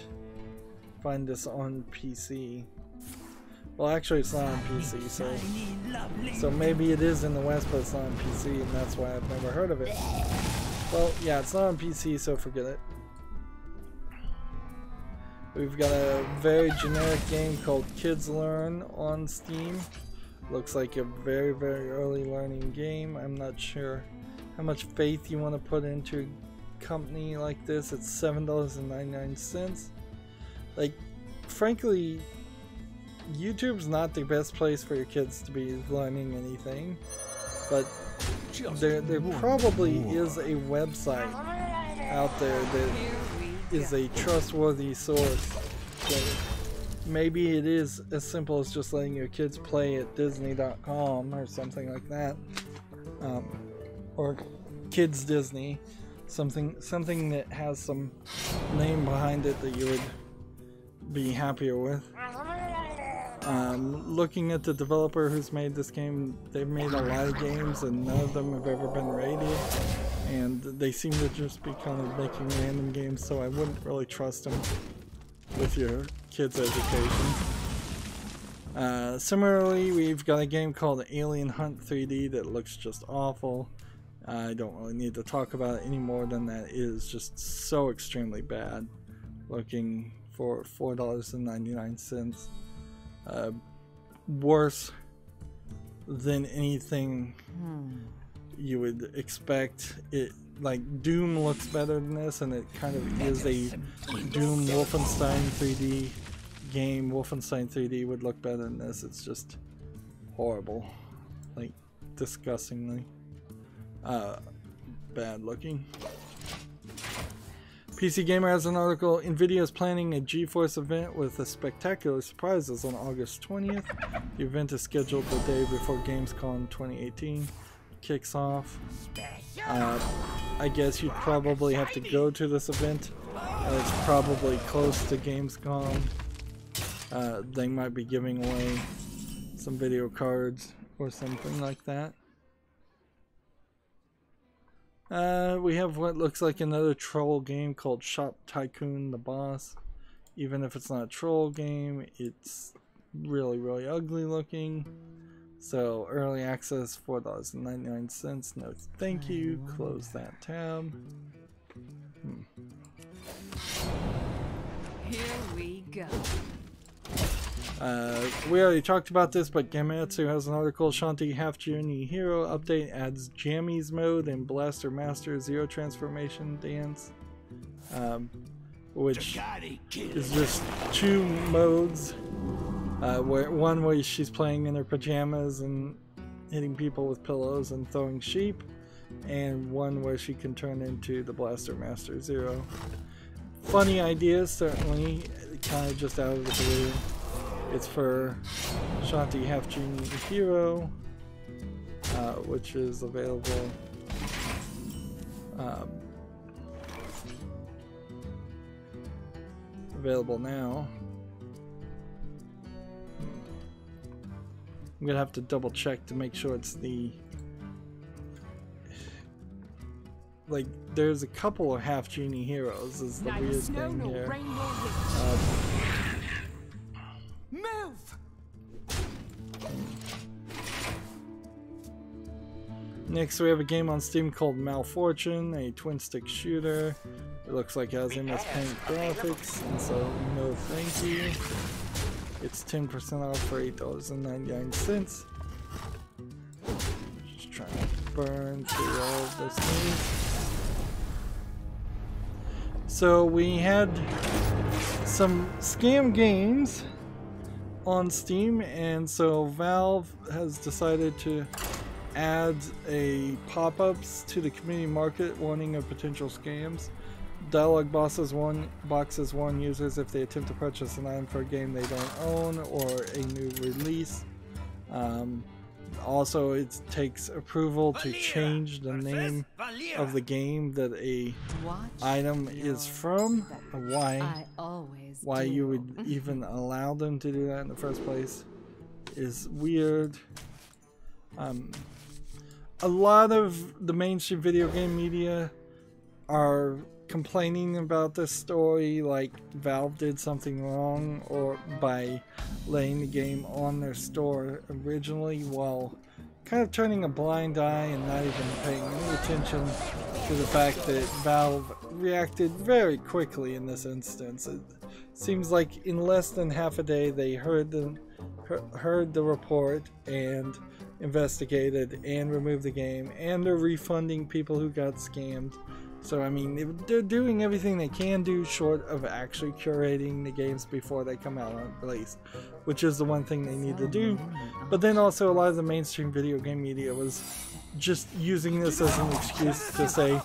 this on PC. Well, actually, it's not on PC, so maybe it is in the West, but it's not on PC, and that's why I've never heard of it. Well, yeah, it's not on PC, so forget it. We've got a very generic game called Kids Learn on Steam. Looks like a very, very early learning game. I'm not sure how much faith you want to put into a company like this. It's $7.99. Like, frankly, YouTube's not the best place for your kids to be learning anything, but there probably is a website out there that is a trustworthy source. So maybe it is as simple as just letting your kids play at Disney.com or something like that, or Kids Disney, something that has some name behind it that you would be happier with. Looking at the developer who's made this game, they've made a lot of games and none of them have ever been rated, and they seem to just be kind of making random games, so I wouldn't really trust them with your kids' education. Similarly, we've got a game called Alien Hunt 3D that looks just awful. I don't really need to talk about it any more than that. It is just so extremely bad looking for $4.99. Worse than anything you would expect. It, like, Doom looks better than this, and it kind of is a Doom Wolfenstein 3D game. Wolfenstein 3D would look better than this. It's just horrible, like disgustingly bad looking. PC Gamer has an article. NVIDIA is planning a GeForce event with a spectacular surprises on August 20th. The event is scheduled the day before Gamescom 2018 kicks off. I guess you'd probably have to go to this event. It's probably close to Gamescom. They might be giving away some video cards or something like that. We have what looks like another troll game called Shop Tycoon the Boss. Even if it's not a troll game, it's really, really ugly looking. So, early access, $4.99. No thank you. Close that tab. Here we go. We already talked about this, but Gamatsu has an article. Shanti Half Journey Hero update adds Jammies mode and Blaster Master Zero Transformation Dance, which is just two modes. One where she's playing in her pajamas and hitting people with pillows and throwing sheep, and one where she can turn into the Blaster Master Zero. Funny ideas, certainly, kind of just out of the blue. It's for Shanti Half Genie Hero, which is available now. I'm gonna have to double check to make sure it's the, like, there's a couple of Half Genie Heroes is the weird thing here. Move! Next we have a game on Steam called Malfortune, a twin-stick shooter. It looks like it has MS Paint graphics, and so no thank you. It's 10% off for $8.99. Just trying to burn through all of this news. So we had some scam games on Steam, and so Valve has decided to add a pop-ups to the community market warning of potential scams. Dialog boxes warn users if they attempt to purchase an item for a game they don't own or a new release. Also, it takes approval to change the name of the game that a item is from. Why you would even allow them to do that in the first place is weird. A lot of the mainstream video game media are complaining about this story, like Valve did something wrong or by laying the game on their store originally, while kind of turning a blind eye and not even paying any attention to the fact that Valve reacted very quickly in this instance. It seems like in less than half a day they heard the report and investigated and removed the game, and they're refunding people who got scammed. So I mean, they're doing everything they can do short of actually curating the games before they come out on release, which is the one thing they need to do. But then also a lot of the mainstream video game media was just using this as an excuse to say,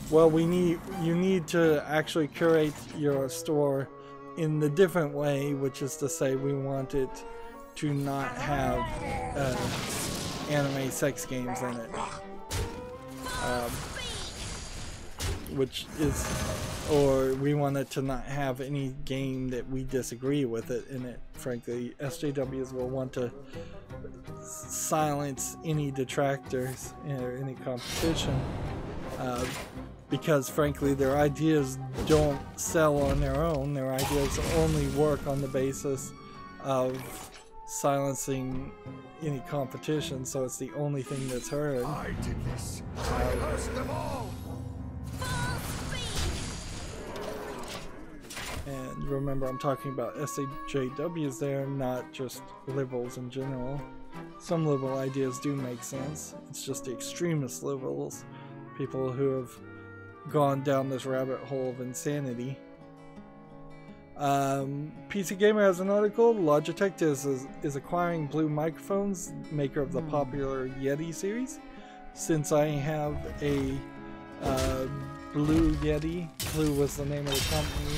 well, you need to actually curate your store in the different way, which is to say we want it to not have anime sex games in it. Which is, or we want it to not have any game that we disagree with it in it. Frankly, SJWs will want to silence any detractors or any competition, because frankly their ideas don't sell on their own. Their ideas only work on the basis of silencing any competition, so it's the only thing that's heard. I did this. I cursed them all. And remember, I'm talking about SJWs there, not just liberals in general. Some liberal ideas do make sense. It's just the extremist liberals, people who have gone down this rabbit hole of insanity. PC Gamer has an article. Logitech is acquiring Blue Microphones, maker of the popular Yeti series. Since I have a Blue Yeti, Blue was the name of the company,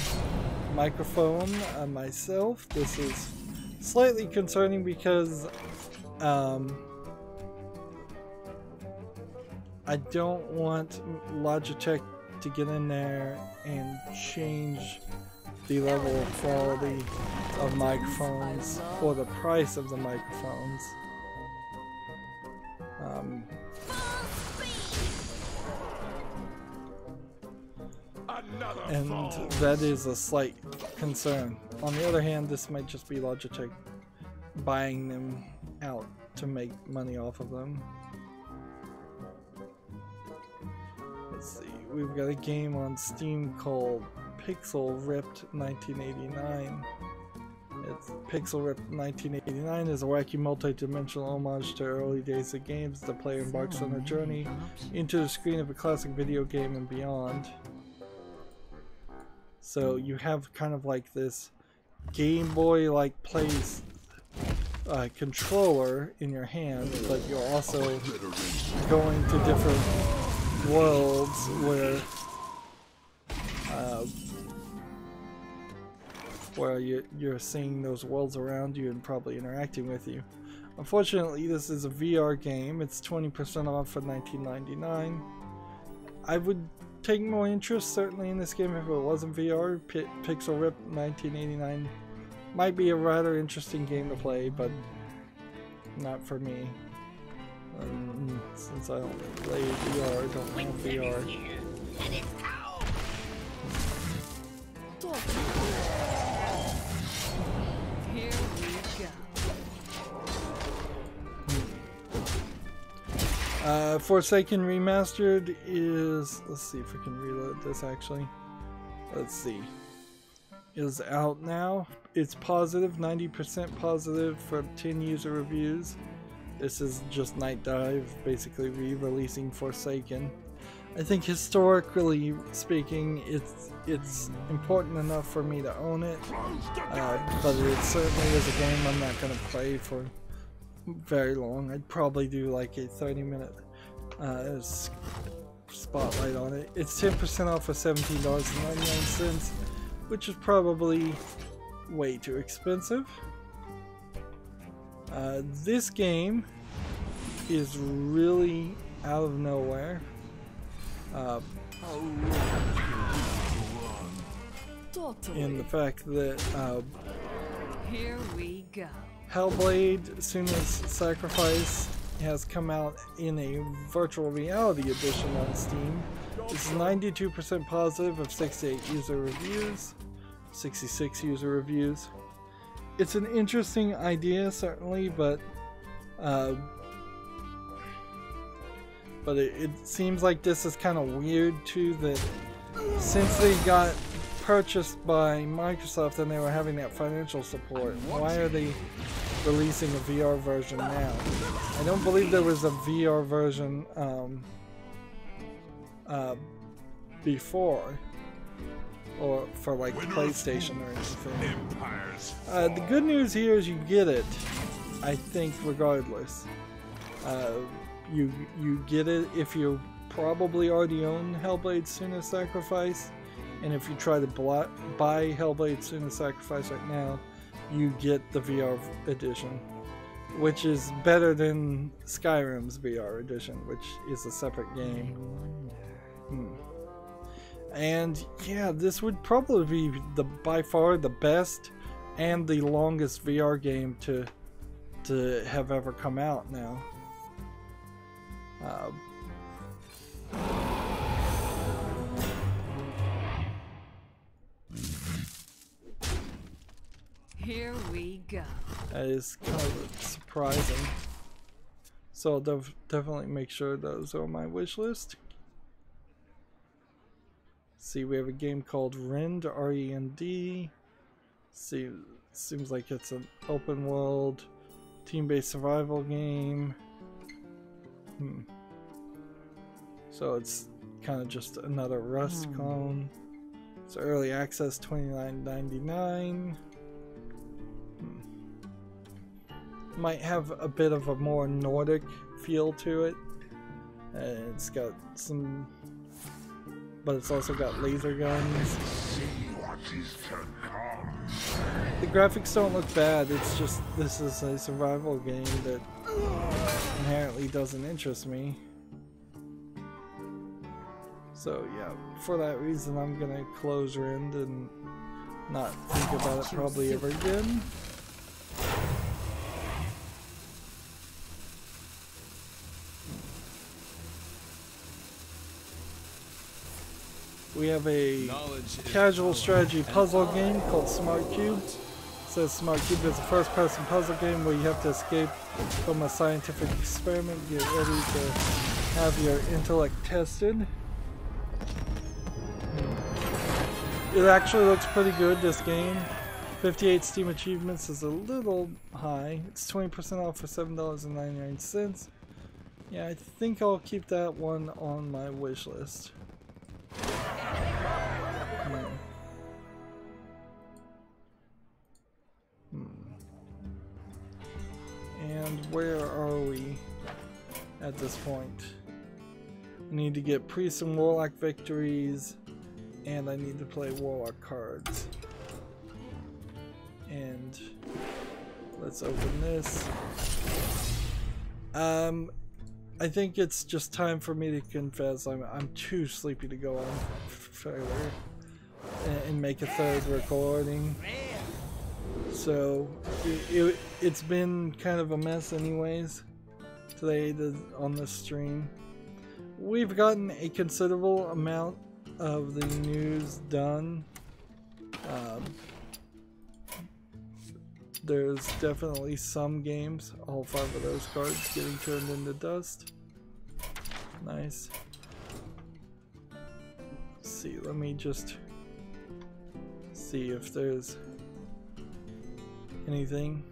microphone myself, this is slightly concerning because I don't want Logitech to get in there and change the level of quality of microphones or the price of the microphones. And that is a slight concern. On the other hand, this might just be Logitech buying them out to make money off of them. Let's see, we've got a game on Steam called Pixel Ripped 1989. It's Pixel Ripped 1989 is a wacky multi-dimensional homage to early days of games. The player embarks on a journey into the screen of a classic video game and beyond. So you have kind of like this Game Boy like plays controller in your hand, but you're also going to different worlds where you're seeing those worlds around you and probably interacting with you. Unfortunately, this is a VR game. It's 20% off for $19.99. I would take more interest certainly in this game if it wasn't VR. Pixel Rip 1989 might be a rather interesting game to play, but not for me. Since I don't play VR, I don't have VR. Here we go. Forsaken Remastered is, let's see if we can reload this actually. Let's see. Is out now. It's positive, 90% positive for 10 user reviews. This is just Night Dive basically re-releasing Forsaken. I think historically speaking, it's important enough for me to own it, but it certainly is a game I'm not going to play for very long. I'd probably do like a 30-minute spotlight on it. It's 10% off for $17.99, which is probably way too expensive. This game is really out of nowhere. In the fact that Here we go. Hellblade, Suna's Sacrifice, has come out in a virtual reality edition on Steam. It's 92% positive of 68 user reviews, 66 user reviews. It's an interesting idea, certainly, but it seems like this is kind of weird too, that since they got purchased by Microsoft and they were having that financial support, why are they releasing a VR version now? I don't believe there was a VR version before, or for like PlayStation or anything. The good news here is you get it, I think, regardless. You get it if you probably already own Hellblade: Senua's Sacrifice, and if you try to buy Hellblade: Senua's Sacrifice right now, you get the VR edition, which is better than Skyrim's VR edition, which is a separate game. And yeah, this would probably be by far the best and the longest VR game to have ever come out now. Here we go. That is kind of surprising. So I'll definitely make sure those are on my wish list. See, we have a game called Rend, R-E-N-D. See, seems like it's an open world, team-based survival game. So it's kind of just another Rust clone. It's early access, $29.99. Might have a bit of a more Nordic feel to it. It's got some, but it's also got laser guns. The graphics don't look bad, it's just this is a survival game that inherently doesn't interest me. So yeah, for that reason I'm gonna close Rend and not think about it probably ever again. We have a casual strategy puzzle game called Smart Cube. It says Smart Cube is a first-person puzzle game where you have to escape from a scientific experiment, get ready to have your intellect tested. It actually looks pretty good, this game. 58 Steam achievements is a little high. It's 20% off for $7.99. Yeah, I think I'll keep that one on my wish list. And where are we at this point? I need to get Priest and Warlock victories, and I need to play Warlock cards. And let's open this. I think it's just time for me to confess I'm too sleepy to go on further and make a third recording. So it's been kind of a mess anyways today on this stream. We've gotten a considerable amount of the news done. There's definitely some games, all 5 of those cards getting turned into dust. Nice. Let's see, let me just see if there's anything.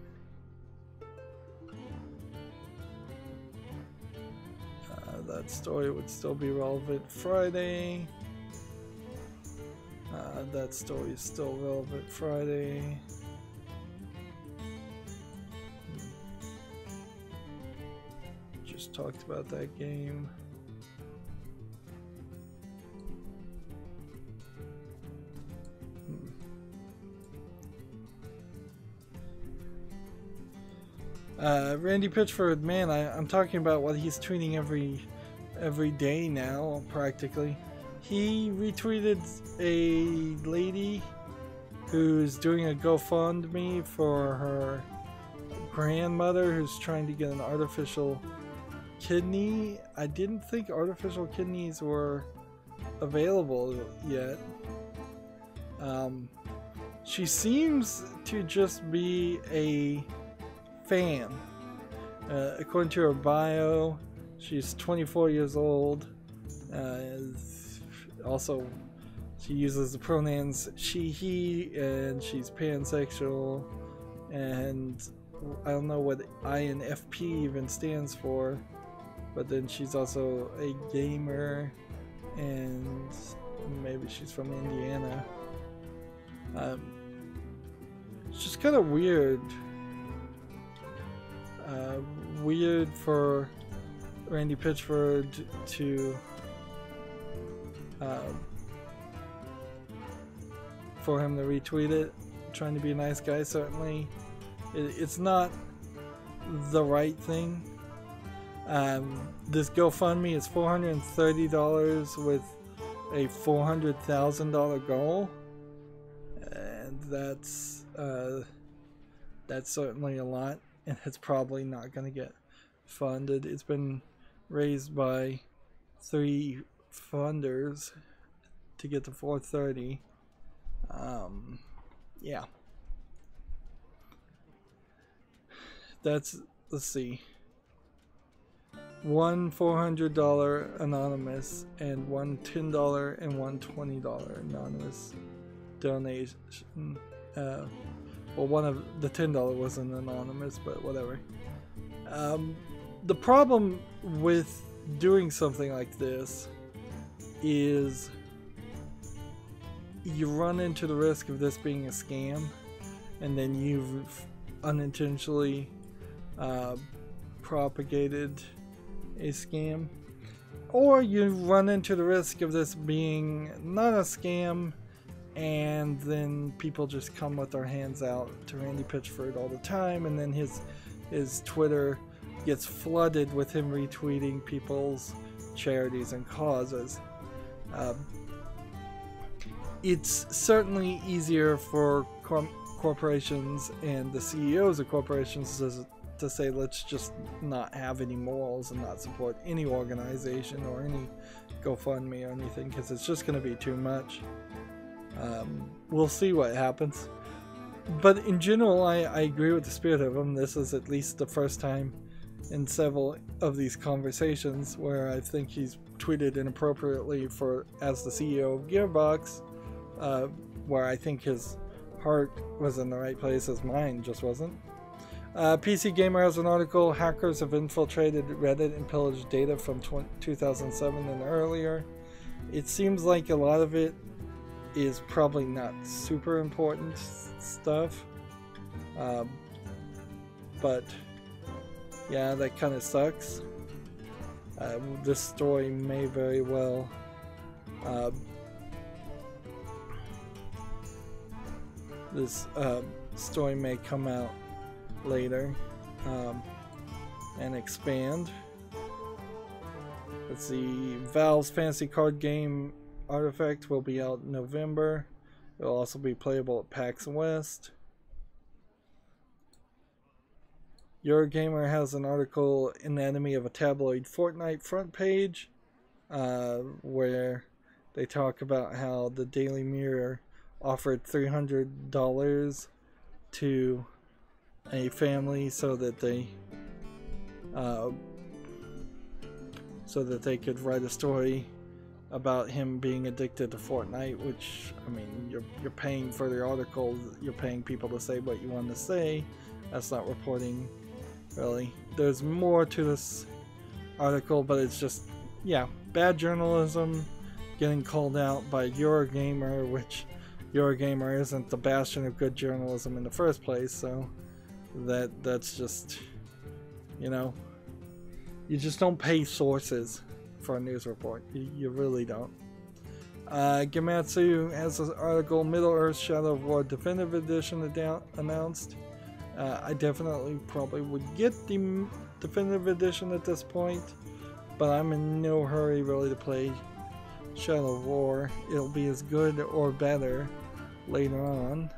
That story would still be relevant Friday. That story is still relevant Friday. Just talked about that game. Randy Pitchford, man, I'm talking about what he's tweeting every day now, practically. He retweeted a lady who's doing a GoFundMe for her grandmother who's trying to get an artificial kidney. I didn't think artificial kidneys were available yet. She seems to just be a fan. According to her bio, she's 24 years old. Also, she uses the pronouns she, he, and she's pansexual. And I don't know what INFP even stands for, but then she's also a gamer, and maybe she's from Indiana. It's just kind of weird. Weird for Randy Pitchford to for him to retweet it, trying to be a nice guy. Certainly, it's not the right thing. This GoFundMe is $430 with a $400,000 goal, and that's certainly a lot, and it's probably not going to get funded. It's been raised by 3 funders to get to 430. Yeah. That's, let's see, one $400 anonymous and one $10 and one $20 anonymous donation. Well, one of the $10 wasn't anonymous, but whatever. The problem with doing something like this is you run into the risk of this being a scam, and then you've unintentionally propagated a scam, or you run into the risk of this being not a scam, and then people just come with their hands out to Randy Pitchford all the time, and then his Twitter gets flooded with him retweeting people's charities and causes. It's certainly easier for corporations and the CEOs of corporations to say, let's just not have any morals and not support any organization or any GoFundMe or anything, because it's just going to be too much. We'll see what happens. But in general, I agree with the spirit of them. This is at least the first time in several of these conversations where I think he's tweeted inappropriately as the CEO of Gearbox, where I think his heart was in the right place, as mine just wasn't. PC Gamer has an article, hackers have infiltrated Reddit and pillaged data from 2007 and earlier. It seems like a lot of it is probably not super important stuff, but yeah, that kind of sucks. This story may very well story may come out later and expand. Let's see, Valve's fantasy card game Artifact will be out in November. It will also be playable at PAX West. Eurogamer has an article, Anatomy of a Tabloid Fortnite front page, where they talk about how the Daily Mirror offered $300 to a family so that they could write a story about him being addicted to Fortnite, which, I mean, you're paying for the article, you're paying people to say what you want to say. That's not reporting, really. There's more to this article, but it's just, yeah, bad journalism, getting called out by Eurogamer, which Eurogamer isn't the bastion of good journalism in the first place, so that's just, you know, you just don't pay sources for a news report. You really don't. Gematsu has an article, Middle-earth Shadow of War Definitive Edition announced. I definitely probably would get the Definitive Edition at this point, but I'm in no hurry really to play Shadow of War. It'll be as good or better later on.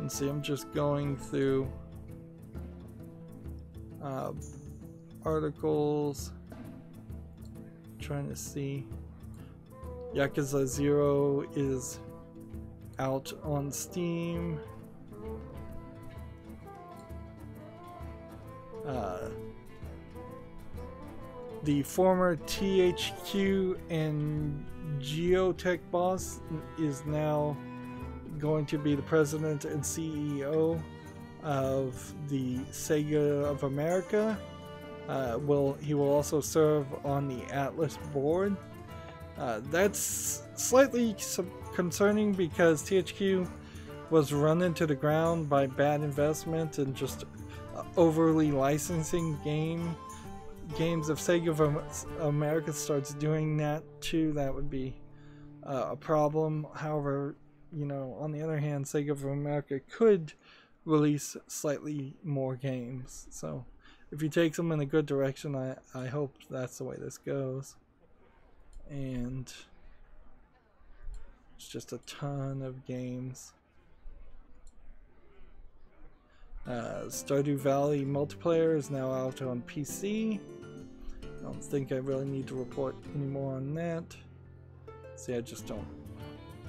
And see, I'm just going through articles, trying to see. Yakuza 0 is out on Steam. The former THQ and Geotech boss is now going to be the president and CEO of the Sega of America. He will also serve on the Atlas board. That's slightly concerning because THQ was run into the ground by bad investment and just overly licensing games. If Sega of America starts doing that too, that would be a problem. However, you know, on the other hand, Sega of America could release slightly more games. So if he takes them in a good direction, I hope that's the way this goes. And it's just a ton of games. Stardew Valley multiplayer is now out on PC. I don't think I really need to report any more on that. See, I just don't,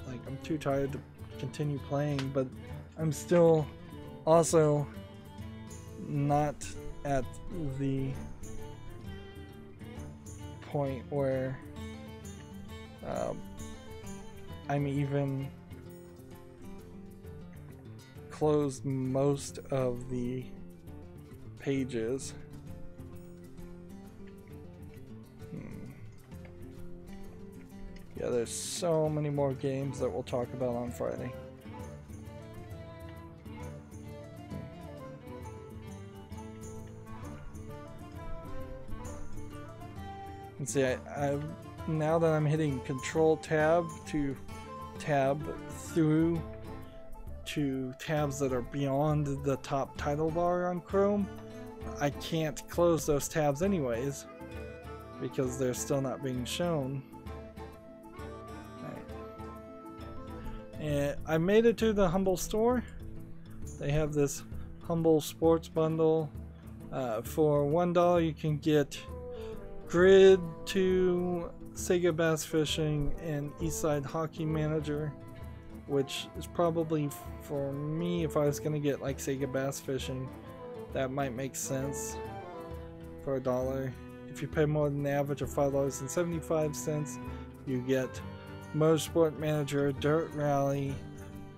like, I'm too tired to continue playing, but I'm still also not at the point where I'm even closed most of the pages. Yeah, there's so many more games that we'll talk about on Friday. And see, I now that I'm hitting Control Tab to tab through to tabs that are beyond the top title bar on Chrome, I can't close those tabs anyways because they're still not being shown. And I made it to the Humble store. They have this Humble Sports Bundle. For $1 you can get Grid 2, Sega Bass Fishing, and Eastside Hockey Manager, which is probably, for me, if I was going to get like Sega Bass Fishing, that might make sense for $1. If you pay more than the average of $5.75, you get Motorsport Manager, Dirt Rally,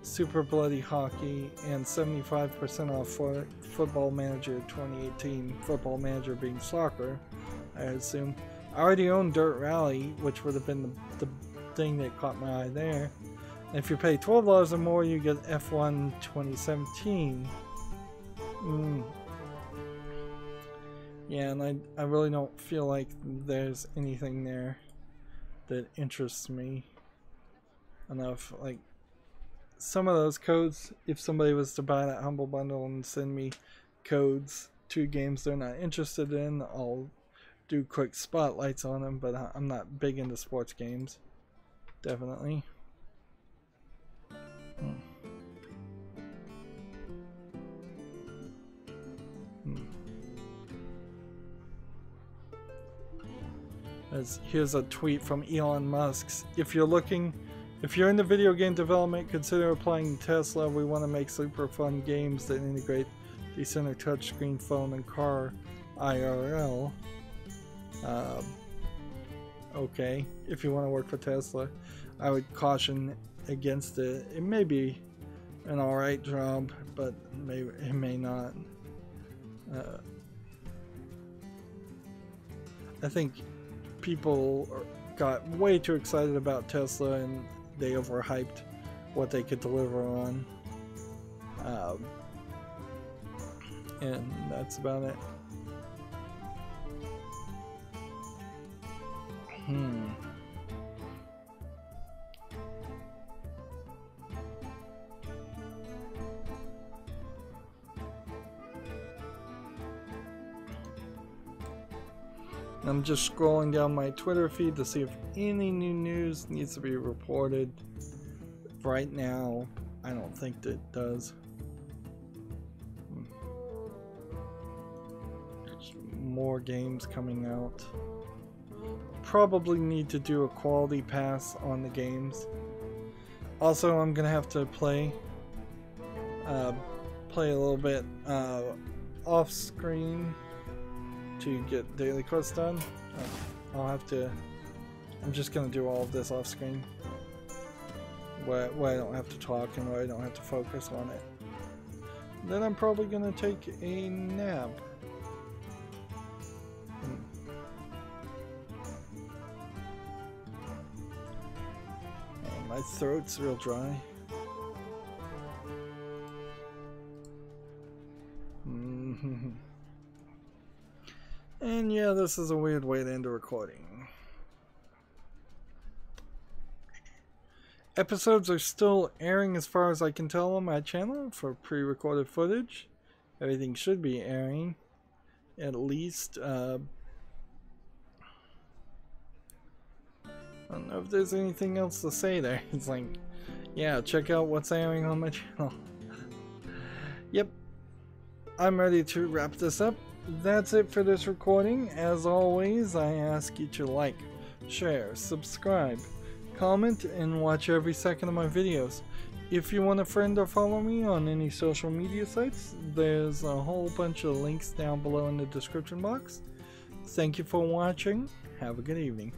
Super Bloody Hockey, and 75% off for Football Manager 2018. Football Manager being soccer, I assume. I already own Dirt Rally, which would have been the thing that caught my eye there. And if you pay $12 or more, you get F1 2017. Yeah, and I really don't feel like there's anything there that interests me enough. Like, some of those codes, if somebody was to buy that Humble Bundle and send me codes to games they're not interested in, I'll do quick spotlights on them, but I'm not big into sports games. Definitely. Here's a tweet from Elon Musk. If you're into video game development, consider applying to Tesla. We want to make super fun games that integrate the center touchscreen, phone, and car IRL. Okay, if you want to work for Tesla, I would caution against it. It may be an alright job, but it may not. I think people got way too excited about Tesla and they overhyped what they could deliver on. And that's about it. I'm just scrolling down my Twitter feed to see if any new news needs to be reported. Right now, I don't think that it does. more games coming out. Probably need to do a quality pass on the games. Also, I'm gonna have to play a little bit off screen to get daily quests done. I'll have to. I'm just gonna do all of this off screen, where I don't have to talk and where I don't have to focus on it. Then I'm probably gonna take a nap. My throat's real dry. And yeah, this is a weird way to end a recording. Episodes are still airing as far as I can tell on my channel for pre-recorded footage. Everything should be airing. At least, I don't know if there's anything else to say there. It's like, yeah, check out what's airing on my channel. Yep. I'm ready to wrap this up. That's it for this recording. As always, I ask you to like, share, subscribe, comment, and watch every second of my videos. If you want to friend or follow me on any social media sites, there's a whole bunch of links down below in the description box. Thank you for watching. Have a good evening.